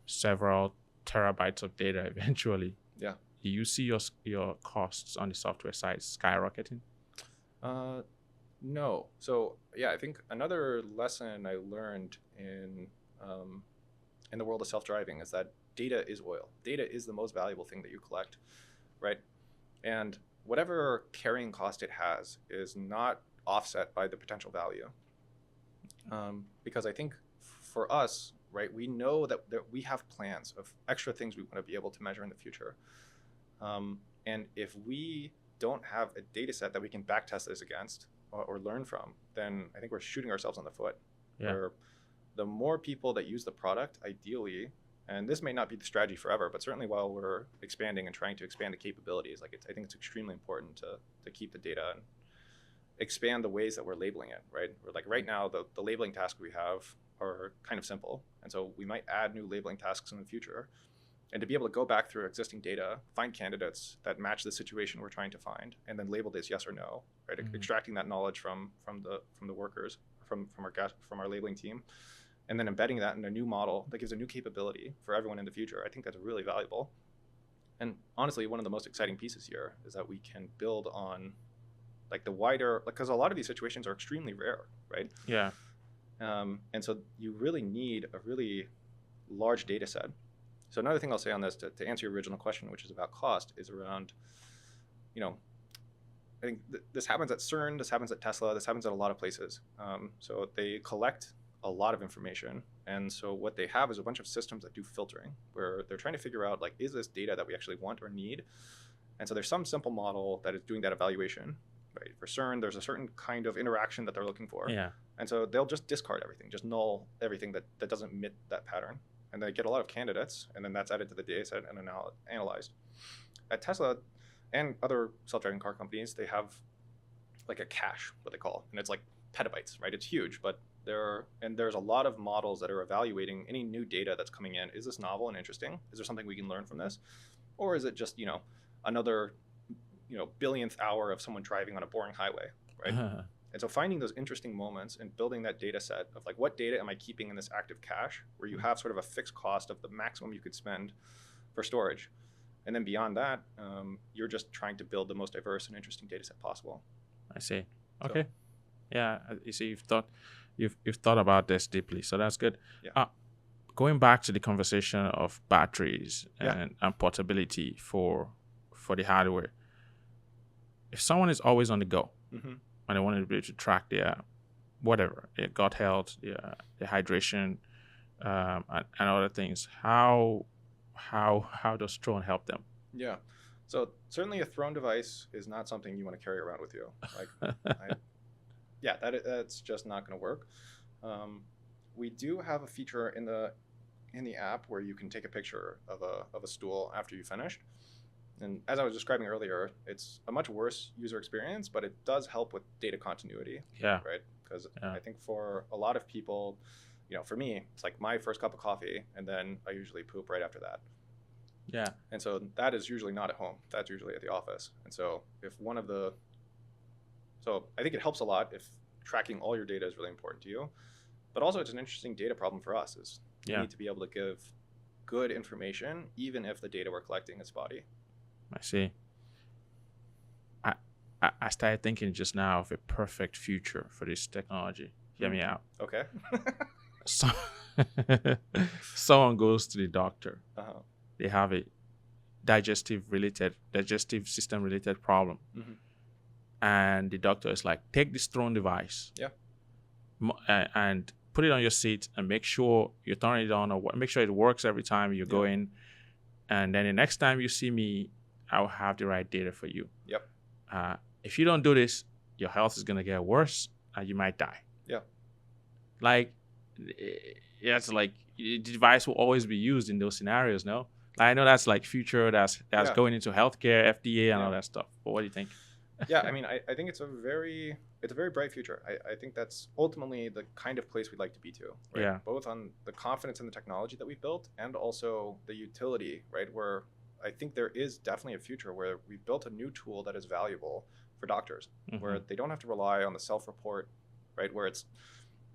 several terabytes of data eventually, do you see your costs on the software side skyrocketing? No. So I think another lesson I learned in the world of self-driving is that data is oil. Data is the most valuable thing that you collect, right? And whatever carrying cost it has is not offset by the potential value. Because I think for us, right, we know that we have plans of extra things we want to be able to measure in the future. And if we don't have a data set that we can backtest this against or learn from, then I think we're shooting ourselves in the foot. Yeah. Where the more people that use the product, ideally, and this may not be the strategy forever, but certainly while we're expanding and trying to expand the capabilities, I think it's extremely important to keep the data and expand the ways that we're labeling it, right? We're right now, the labeling tasks we have are kind of simple. And so we might add new labeling tasks in the future. And to be able to go back through existing data, find candidates that match the situation we're trying to find, and then label this yes or no, right? Mm-hmm. Extracting that knowledge from the workers, from our labeling team, and then embedding that in a new model that gives a new capability for everyone in the future. I think that's really valuable. And honestly, one of the most exciting pieces here is that we can build on like the wider, because a lot of these situations are extremely rare, right? Yeah. And so you really need a really large data set. So another thing I'll say on this to answer your original question, which is about cost, is around, I think this happens at CERN, this happens at Tesla, this happens at a lot of places. So they collect a lot of information. And so what they have is a bunch of systems that do filtering, where they're trying to figure out, like, is this data that we actually want or need? And so there's some simple model that is doing that evaluation, right? For CERN, there's a certain kind of interaction that they're looking for. Yeah. And so they'll just discard everything, just null everything that doesn't meet that pattern. And they get a lot of candidates, and then that's added to the data set and analyzed. At Tesla and other self-driving car companies, they have like a cache, what they call, and it's like petabytes, right? It's huge, but there's a lot of models that are evaluating any new data that's coming in. Is this novel and interesting? Is there something we can learn from this? Or is it just, another, billionth hour of someone driving on a boring highway, right? And so finding those interesting moments and building that data set of like, what data am I keeping in this active cache, where you have sort of a fixed cost of the maximum you could spend for storage. And then beyond that, you're just trying to build the most diverse and interesting data set possible. I see. Okay. So, yeah. You see, you've thought about this deeply, so that's good. Yeah. Going back to the conversation of batteries and portability for the hardware. If someone is always on the go, and they want to be able to track their whatever, their gut health, their hydration, and other things, how does Throne help them? Yeah. So certainly a Throne device is not something you want to carry around with you. Like, that's just not going to work. We do have a feature in the app where you can take a picture of a stool after you finished. And as I was describing earlier, it's a much worse user experience, but it does help with data continuity. Yeah. Right. Because I think for a lot of people, for me, it's like my first cup of coffee, and then I usually poop right after that. Yeah. And so that is usually not at home. That's usually at the office. And so so I think it helps a lot if tracking all your data is really important to you. But also it's an interesting data problem for us is you need to be able to give good information, even if the data we're collecting is spotty. I see. I started thinking just now of a perfect future for this technology. Hear me out. Okay. So, someone goes to the doctor. They have a digestive system related problem. And the doctor is like, take this Throne device. Yeah. And put it on your seat and make sure you turn it on, or make sure it works every time you go in. And then the next time you see me, I'll have the right data for you. Yep. If you don't do this, your health is going to get worse and you might die. Yeah. Like, it's like the device will always be used in those scenarios, no? I know that's like future, that's going into healthcare, FDA and all that stuff. But what do you think? Yeah, I mean, I think it's a very bright future. I think that's ultimately the kind of place we'd like to be to, right? Yeah. Both on the confidence in the technology that we've built and also the utility, right? Where I think there is definitely a future where we've built a new tool that is valuable for doctors, where they don't have to rely on the self-report, right? Where it's,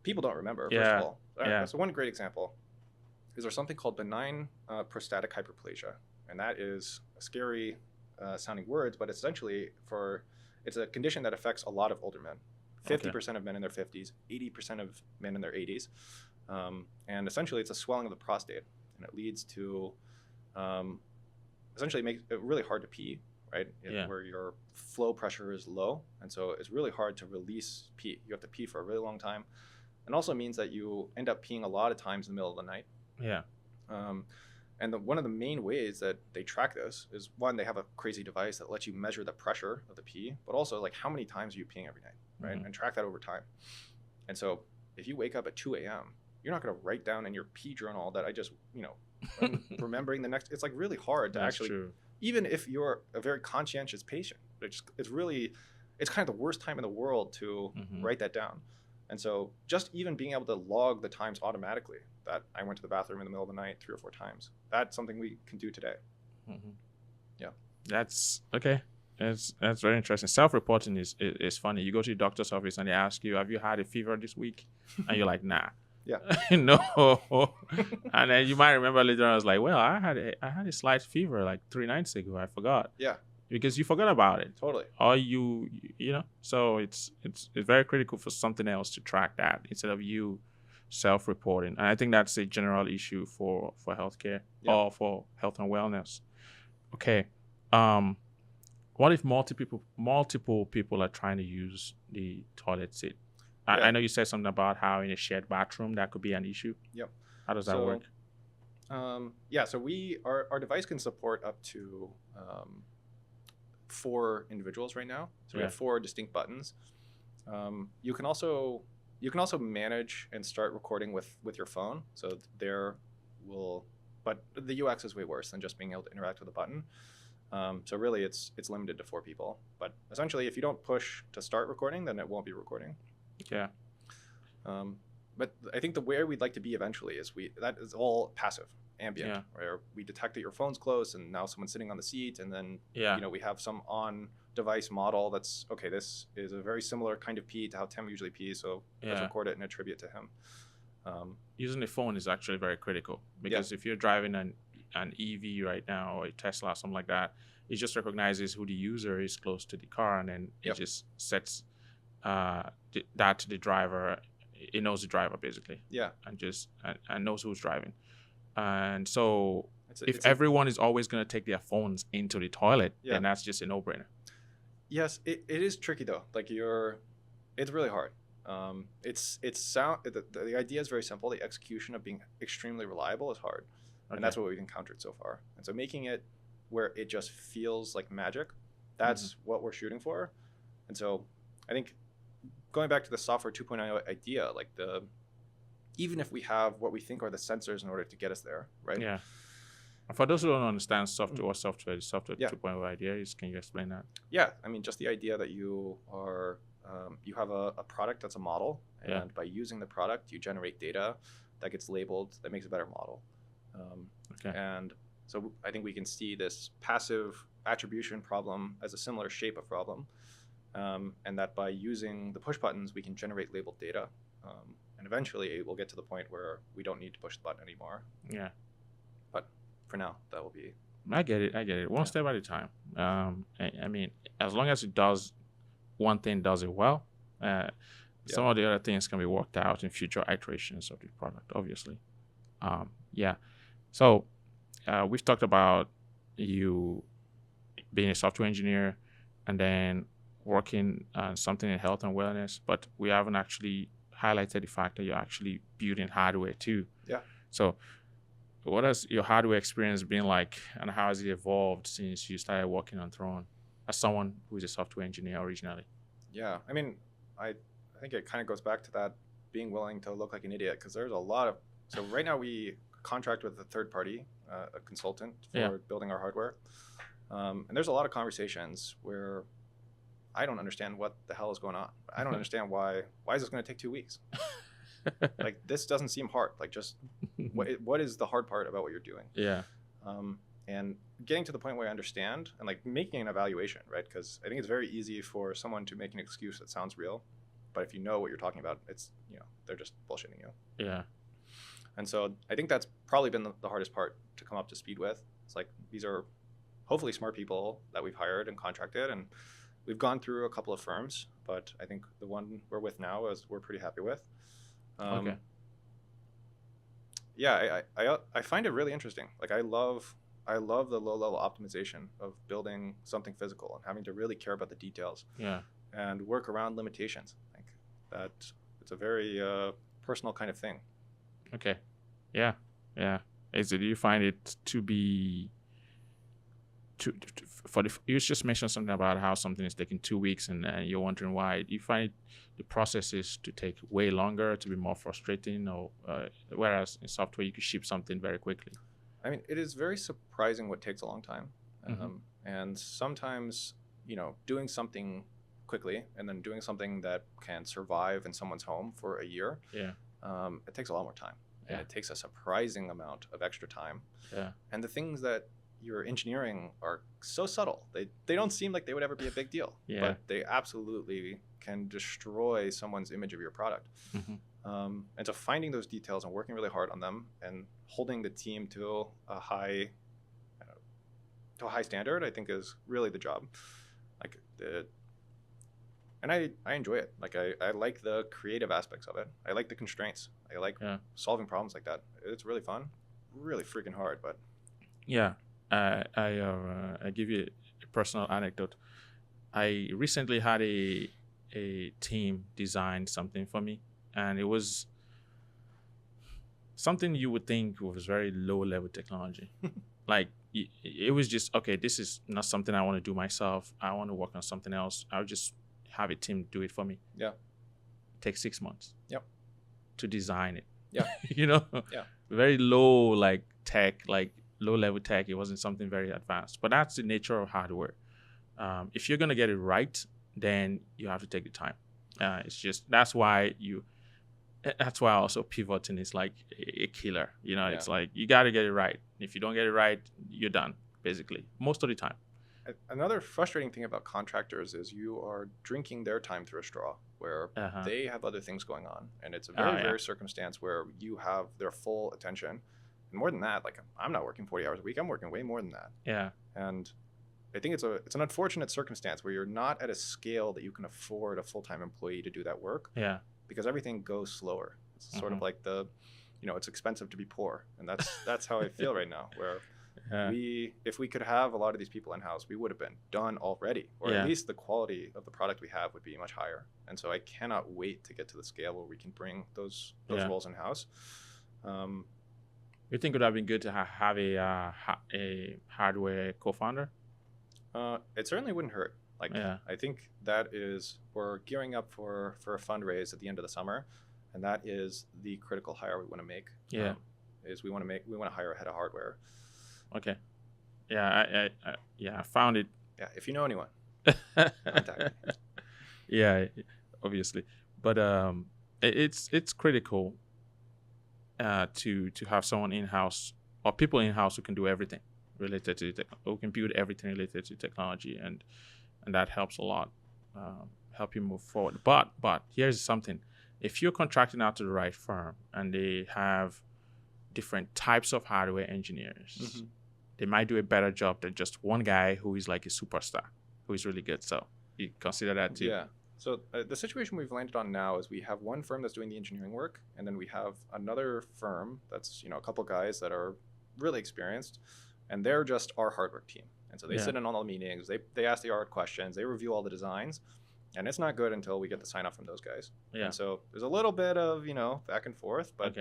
people don't remember, first of all. So one great example is there's something called benign prostatic hyperplasia. And that is a scary sounding words, but essentially it's a condition that affects a lot of older men. 50% of men in their 50s, 80% of men in their 80s. And essentially it's a swelling of the prostate. And it leads to essentially makes it really hard to pee, right? Where your flow pressure is low. And so it's really hard to release pee. You have to pee for a really long time. And also means that you end up peeing a lot of times in the middle of the night. Yeah. And one of the main ways that they track this is, one, they have a crazy device that lets you measure the pressure of the pee, but also like how many times are you peeing every night, right? And track that over time. And so if you wake up at 2 a.m., you're not going to write down in your pee journal that I just, I'm remembering the next. It's like really hard to even if you're a very conscientious patient, it's kind of the worst time in the world to write that down. And so just even being able to log the times automatically that I went to the bathroom in the middle of the night 3 or 4 times, that's something we can do today. Yeah. That's okay. That's very interesting. Self-reporting is funny. You go to the doctor's office and they ask you, have you had a fever this week? And you're like, nah. Yeah. No. And then you might remember later on, I was like, well, I had a slight fever like 3 nights ago. I forgot. Yeah. because you forgot about it. Totally. Or so it's very critical for something else to track that instead of you self-reporting. And I think that's a general issue for healthcare or for health and wellness. Okay. What if multiple people are trying to use the toilet seat? I know you said something about how in a shared bathroom that could be an issue. Yep. How does that work? So our device can support up to 4 individuals right now. So we have 4 distinct buttons. You can also manage and start recording with your phone. So but the UX is way worse than just being able to interact with a button. So really, it's limited to 4 people. But essentially, if you don't push to start recording, then it won't be recording. Yeah. But I think the where we'd like to be eventually is that is all passive, ambient, where we detect that your phone's close and now someone's sitting on the seat, and then we have some on-device model that's okay. This is a very similar kind of pee to how Tim usually pees, so let's record it and attribute to him. Using the phone is actually very critical because if you're driving an EV right now or a Tesla or something like that, it just recognizes who the user is close to the car, and then it just sets that to the driver. It knows the driver basically. Yeah. And knows who's driving. And so if everyone is always going to take their phones into the toilet, then that's just a no-brainer. Yes, it is tricky though. Like it's really hard. The idea is very simple. The execution of being extremely reliable is hard. Okay. And that's what we've encountered so far. And so making it where it just feels like magic, that's what we're shooting for. And so I think going back to the software 2.0 idea, like even if we have what we think are the sensors in order to get us there, right? Yeah. For those who don't understand software 2.0 idea is, can you explain that? Yeah. I mean, just the idea that you have a product that's a model, and by using the product, you generate data that gets labeled, that makes a better model. And so I think we can see this passive attribution problem as a similar shape of problem. And that by using the push buttons, we can generate labeled data. And eventually we'll get to the point where we don't need to push the button anymore. Yeah. But for now, that will be... I get it. One step at a time. I mean, as long as it does one thing, does it well, some of the other things can be worked out in future iterations of the product, obviously. So we've talked about you being a software engineer and then working on something in health and wellness, but we haven't actually highlighted the fact that you're actually building hardware too. Yeah. So what has your hardware experience been like, and how has it evolved since you started working on Throne as someone who is a software engineer originally? Yeah, I mean, I think it kind of goes back to that being willing to look like an idiot, because there's a lot of... So right now we contract with a third party, a consultant for building our hardware. And there's a lot of conversations where I don't understand what the hell is going on. I don't understand why is this going to take 2 weeks? Like, this doesn't seem hard. Like, just what is the hard part about what you're doing? Yeah. And getting to the point where I understand and like making an evaluation, right? Because I think it's very easy for someone to make an excuse that sounds real, but if you know what you're talking about, it's, they're just bullshitting you. Yeah. And so I think that's probably been the hardest part to come up to speed with. It's like, these are hopefully smart people that we've hired and contracted, and we've gone through a couple of firms, but I think the one we're with now we're pretty happy with. Okay. Yeah, I find it really interesting. Like, I love the low-level optimization of building something physical and having to really care about the details. Yeah. And work around limitations. Like, that, it's a very personal kind of thing. Okay. Yeah. Do you find it to be you just mentioned something about how something is taking 2 weeks and you're wondering why. Do you find the processes to take way longer, to be more frustrating, or whereas in software you can ship something very quickly? I mean, it is very surprising what takes a long time. And sometimes, doing something quickly and then doing something that can survive in someone's home for a year, it takes a lot more time. And it takes a surprising amount of extra time. Yeah. And the things that you're engineering are so subtle. They don't seem like they would ever be a big deal, but they absolutely can destroy someone's image of your product. And so finding those details and working really hard on them and holding the team to a high to a high standard, I think is really the job. Like and I enjoy it. Like I like the creative aspects of it. I like the constraints. I like solving problems like that. It's really fun, really freaking hard, but Yeah. I give you a personal anecdote. I recently had a team design something for me, and it was something you would think was very low level technology. Like it was just, okay, this is not something I want to do myself. I want to work on something else. I'll just have a team do it for me. Yeah. Take 6 months. Yep. To design it. Yeah. Yeah. Very low, like tech, like low level tech. It wasn't something very advanced, but that's the nature of hardware. If you're going to get it right, then you have to take the time. It's just, that's why also pivoting is like a killer. It's like, you got to get it right. If you don't get it right, you're done, basically, most of the time. Another frustrating thing about contractors is you are drinking their time through a straw, where they have other things going on. And it's a very rare circumstance where you have their full attention. And more than that, like, I'm not working 40 hours a week. I'm working way more than that. Yeah. And I think it's an unfortunate circumstance where you're not at a scale that you can afford a full-time employee to do that work. Yeah. Because everything goes slower. It's sort of like it's expensive to be poor. And that's how I feel right now, where if we could have a lot of these people in-house, we would have been done already, or at least the quality of the product we have would be much higher. And so I cannot wait to get to the scale where we can bring those roles in-house. You think it would have been good to have a hardware co-founder? It certainly wouldn't hurt. I think we're gearing up for a fundraise at the end of the summer, and that is the critical hire we want to make. Yeah. We want to hire a head of hardware. Okay. Yeah, I found it. Yeah, if you know anyone, contact me. Yeah, obviously, but it's critical to have someone in-house or people in-house who can do everything related to who can build everything related to technology, and that helps a lot, help you move forward. But here's something: if you're contracting out to the right firm and they have different types of hardware engineers, they might do a better job than just one guy who is like a superstar, who is really good. So you consider that too. Yeah. So the situation we've landed on now is we have one firm that's doing the engineering work, and then we have another firm that's a couple guys that are really experienced, and they're just our hard work team. And so they sit in on all the meetings, they ask the hard questions, they review all the designs, and it's not good until we get the sign off from those guys. Yeah. And so there's a little bit of back and forth, but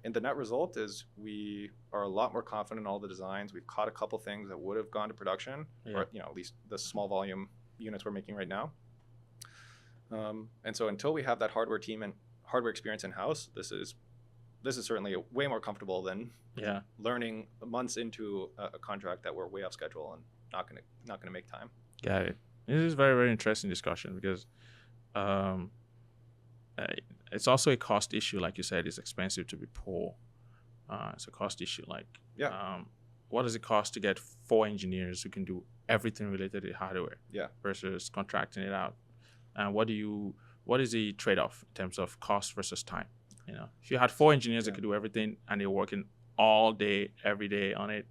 and the net result is we are a lot more confident in all the designs. We've caught a couple things that would have gone to production, or at least the small volume units we're making right now. And so until we have that hardware team and hardware experience in-house, this is certainly way more comfortable than learning months into a contract that we're way off schedule and not gonna make time. Got it. This is a very, very interesting discussion because it's also a cost issue. Like you said, it's expensive to be poor. It's a cost issue. What does it cost to get 4 engineers who can do everything related to hardware versus contracting it out? And what is the trade-off in terms of cost versus time? If you had 4 engineers that could do everything and they're working all day, every day on it,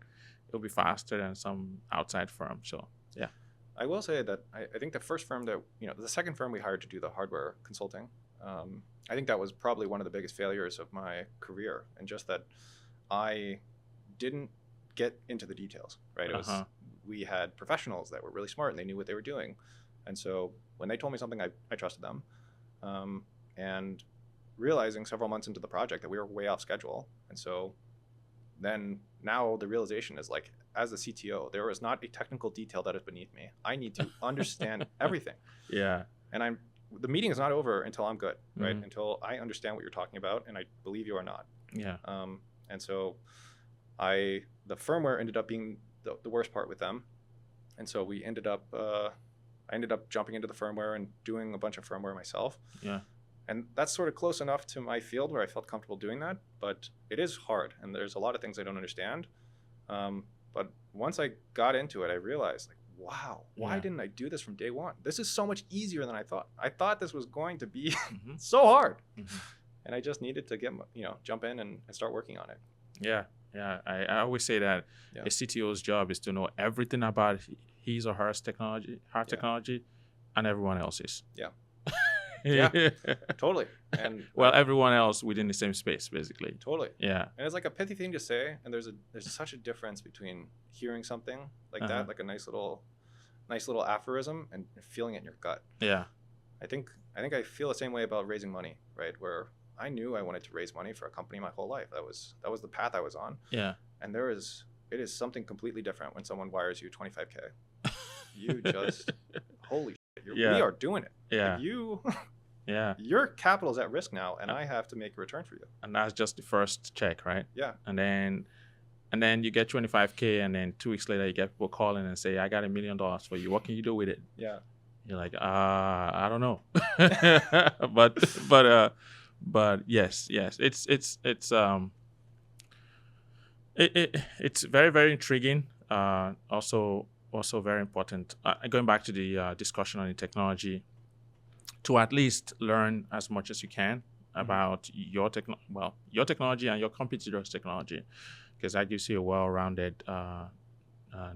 it'll be faster than some outside firm. So, yeah. I will say that I think the first firm that, the second firm we hired to do the hardware consulting, I think that was probably one of the biggest failures of my career, and just that I didn't get into the details, right? It was, we had professionals that were really smart and they knew what they were doing. And so when they told me something, I trusted them. And realizing several months into the project that we were way off schedule. And so then now the realization is, like, as a CTO, there is not a technical detail that is beneath me. I need to understand everything. Yeah. And the meeting is not over until I'm good, right? Until I understand what you're talking about and I believe you are not. Yeah. And so the firmware ended up being the worst part with them. And so I ended up jumping into the firmware and doing a bunch of firmware myself. Yeah. And that's sort of close enough to my field where I felt comfortable doing that, but it is hard and there's a lot of things I don't understand. But once I got into it, I realized, like, wow, why didn't I do this from day one? This is so much easier than I thought. I thought this was going to be so hard. And I just needed to jump in and start working on it. Yeah. Yeah. I always say that a CTO's job is to know everything about his or her technology, and everyone else's. Yeah. Yeah. Totally. And well, everyone else within the same space, basically. Totally. Yeah. And it's like a pithy thing to say, and there's such a difference between hearing something like that, like a nice little aphorism, and feeling it in your gut. Yeah. I think I feel the same way about raising money, right? Where I knew I wanted to raise money for a company my whole life. That was the path I was on. Yeah. And it is something completely different when someone wires you $25K. You just holy shit, we are doing it. Yeah. Like your capital's at risk now, and I have to make a return for you. And that's just the first check, right? Yeah. And then you get $25K, and then 2 weeks later you get people calling and say, "I got $1 million for you. What can you do with it?" Yeah. You're like, I don't know. but yes, it's very, very intriguing. Also very important. Going back to the discussion on the technology, to at least learn as much as you can about your technology and your competitor's technology, because that gives you a well-rounded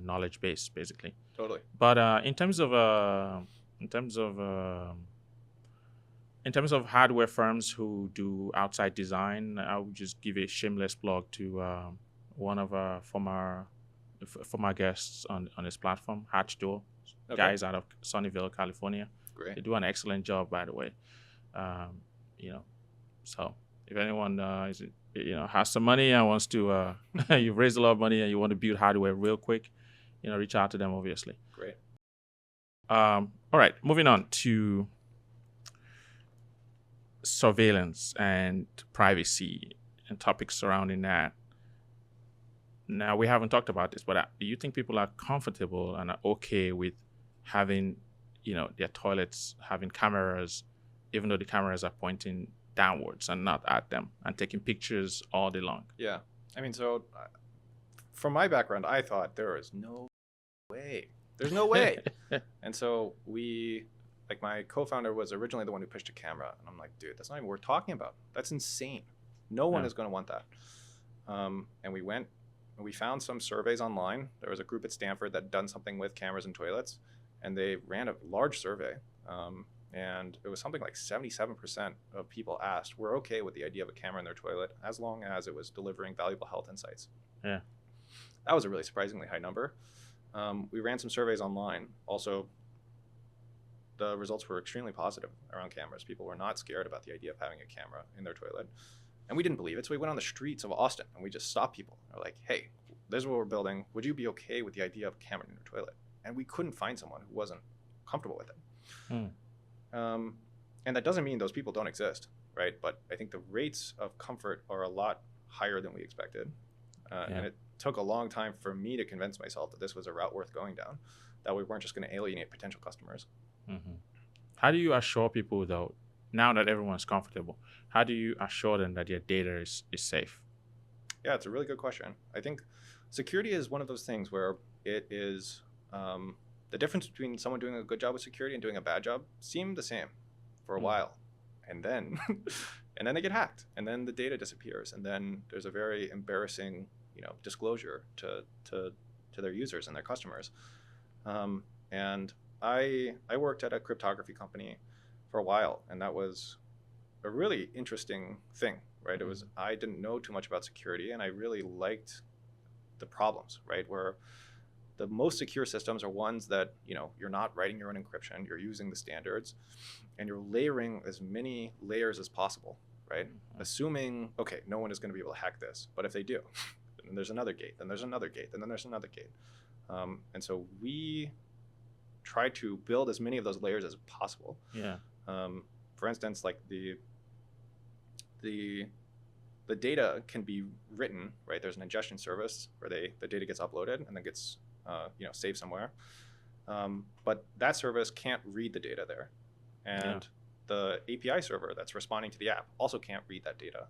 knowledge base, basically. Totally. But in terms of hardware firms who do outside design, I would just give a shameless plug to one of our former guests on this platform, Hatchdoor, guys out of Sunnyvale, California. Great. They do an excellent job, by the way. So if anyone has some money and wants to, you've raised a lot of money and you want to build hardware real quick, reach out to them, obviously. Great. All right, moving on to surveillance and privacy and topics surrounding that. Now, we haven't talked about this, but do you think people are comfortable and are okay with having, their toilets having cameras, even though the cameras are pointing downwards and not at them, and taking pictures all day long? Yeah. I mean, so from my background, I thought there is no way. There's no way. And so my co-founder was originally the one who pitched a camera. And I'm like, dude, that's not even worth talking about. That's insane. No one is going to want that. And we went and we found some surveys online. There was a group at Stanford that had done something with cameras and toilets, and they ran a large survey. And it was something like 77% of people asked were okay with the idea of a camera in their toilet as long as it was delivering valuable health insights. Yeah. That was a really surprisingly high number. We ran some surveys online. Also, the results were extremely positive around cameras. People were not scared about the idea of having a camera in their toilet. And we didn't believe it, so we went on the streets of Austin and we just stopped people. We're like, hey, this is what we're building. Would you be okay with the idea of a camera in your toilet? And we couldn't find someone who wasn't comfortable with it. And that doesn't mean those people don't exist, right? But I think the rates of comfort are a lot higher than we expected. And it took a long time for me to convince myself that this was a route worth going down, that we weren't just going to alienate potential customers. Mm-hmm. How do you assure people, though, now that everyone's comfortable, how do you assure them that their data is safe? Yeah, it's a really good question. I think security is one of those things where it is the difference between someone doing a good job with security and doing a bad job seemed the same for a while. And then they get hacked, and then the data disappears, and then there's a very embarrassing disclosure to their users and their customers. And I worked at a cryptography company for a while, and that was a really interesting thing, right? It was, I didn't know too much about security, and I really liked the problems, right? Where the most secure systems are ones that, you're not writing your own encryption, you're using the standards, and you're layering as many layers as possible, right? Assuming, okay, no one is going to be able to hack this, but if they do, then there's another gate, then there's another gate, and then there's another gate. And so we try to build as many of those layers as possible. Yeah. For instance, like the data can be written, right? There's an ingestion service where the data gets uploaded and then gets saved somewhere. But that service can't read the data there. And the API server that's responding to the app also can't read that data.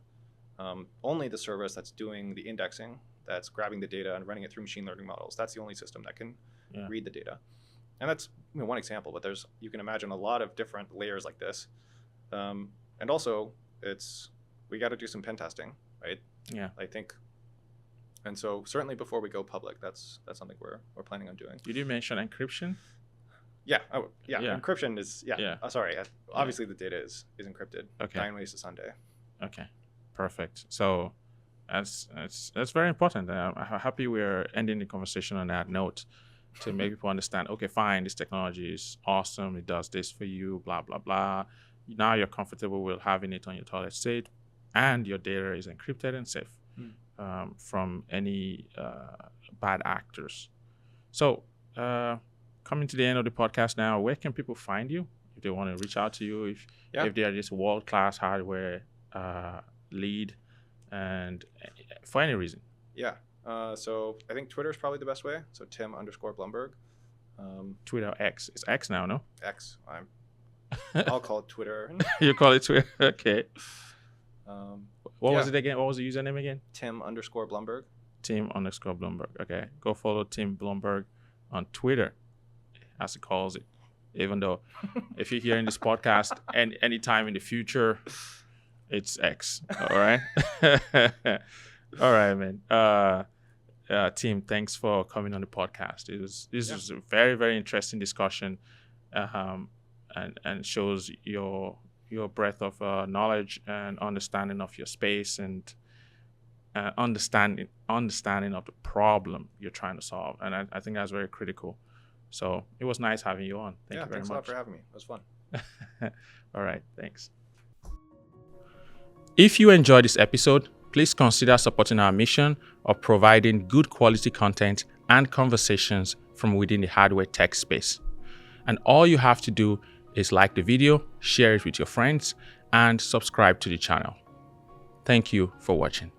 Only the service that's doing the indexing, that's grabbing the data and running it through machine learning models, that's the only system that can read the data. And that's one example, but you can imagine a lot of different layers like this. And also, we got to do some pen testing, right? Yeah. I think And so certainly before we go public, that's something we're planning on doing. You did mention encryption. Yeah. Encryption is obviously the data is encrypted. Okay. 9 ways to Sunday. Okay. Perfect. So that's very important. I'm happy we're ending the conversation on that note to make people understand, okay, fine, this technology is awesome. It does this for you, blah, blah, blah. Now you're comfortable with having it on your toilet seat, and your data is encrypted and safe from any bad actors. So coming to the end of the podcast now, where can people find you if they want to reach out to you, if they are just world-class hardware lead, and for any reason? Yeah. So I think Twitter is probably the best way. So Tim_Blumberg. Twitter X. It's X now, no? X. I'll call it Twitter. You call it Twitter? Okay. What was yeah. it again? What was the username again? Tim_Blumberg. Tim_Blumberg. Okay. Go follow Tim Blumberg on Twitter, as he calls it. Even though if you're hearing this podcast and anytime in the future, it's X. All right. All right, man. Tim, thanks for coming on the podcast. This was a very, very interesting discussion, and shows your breadth of knowledge and understanding of your space, and understanding of the problem you're trying to solve. And I think that's very critical. So it was nice having you on. Thank you very much. Thanks a lot for having me. It was fun. All right, thanks. If you enjoyed this episode, please consider supporting our mission of providing good quality content and conversations from within the hardware tech space. And all you have to do is like the video, share it with your friends, and subscribe to the channel. Thank you for watching.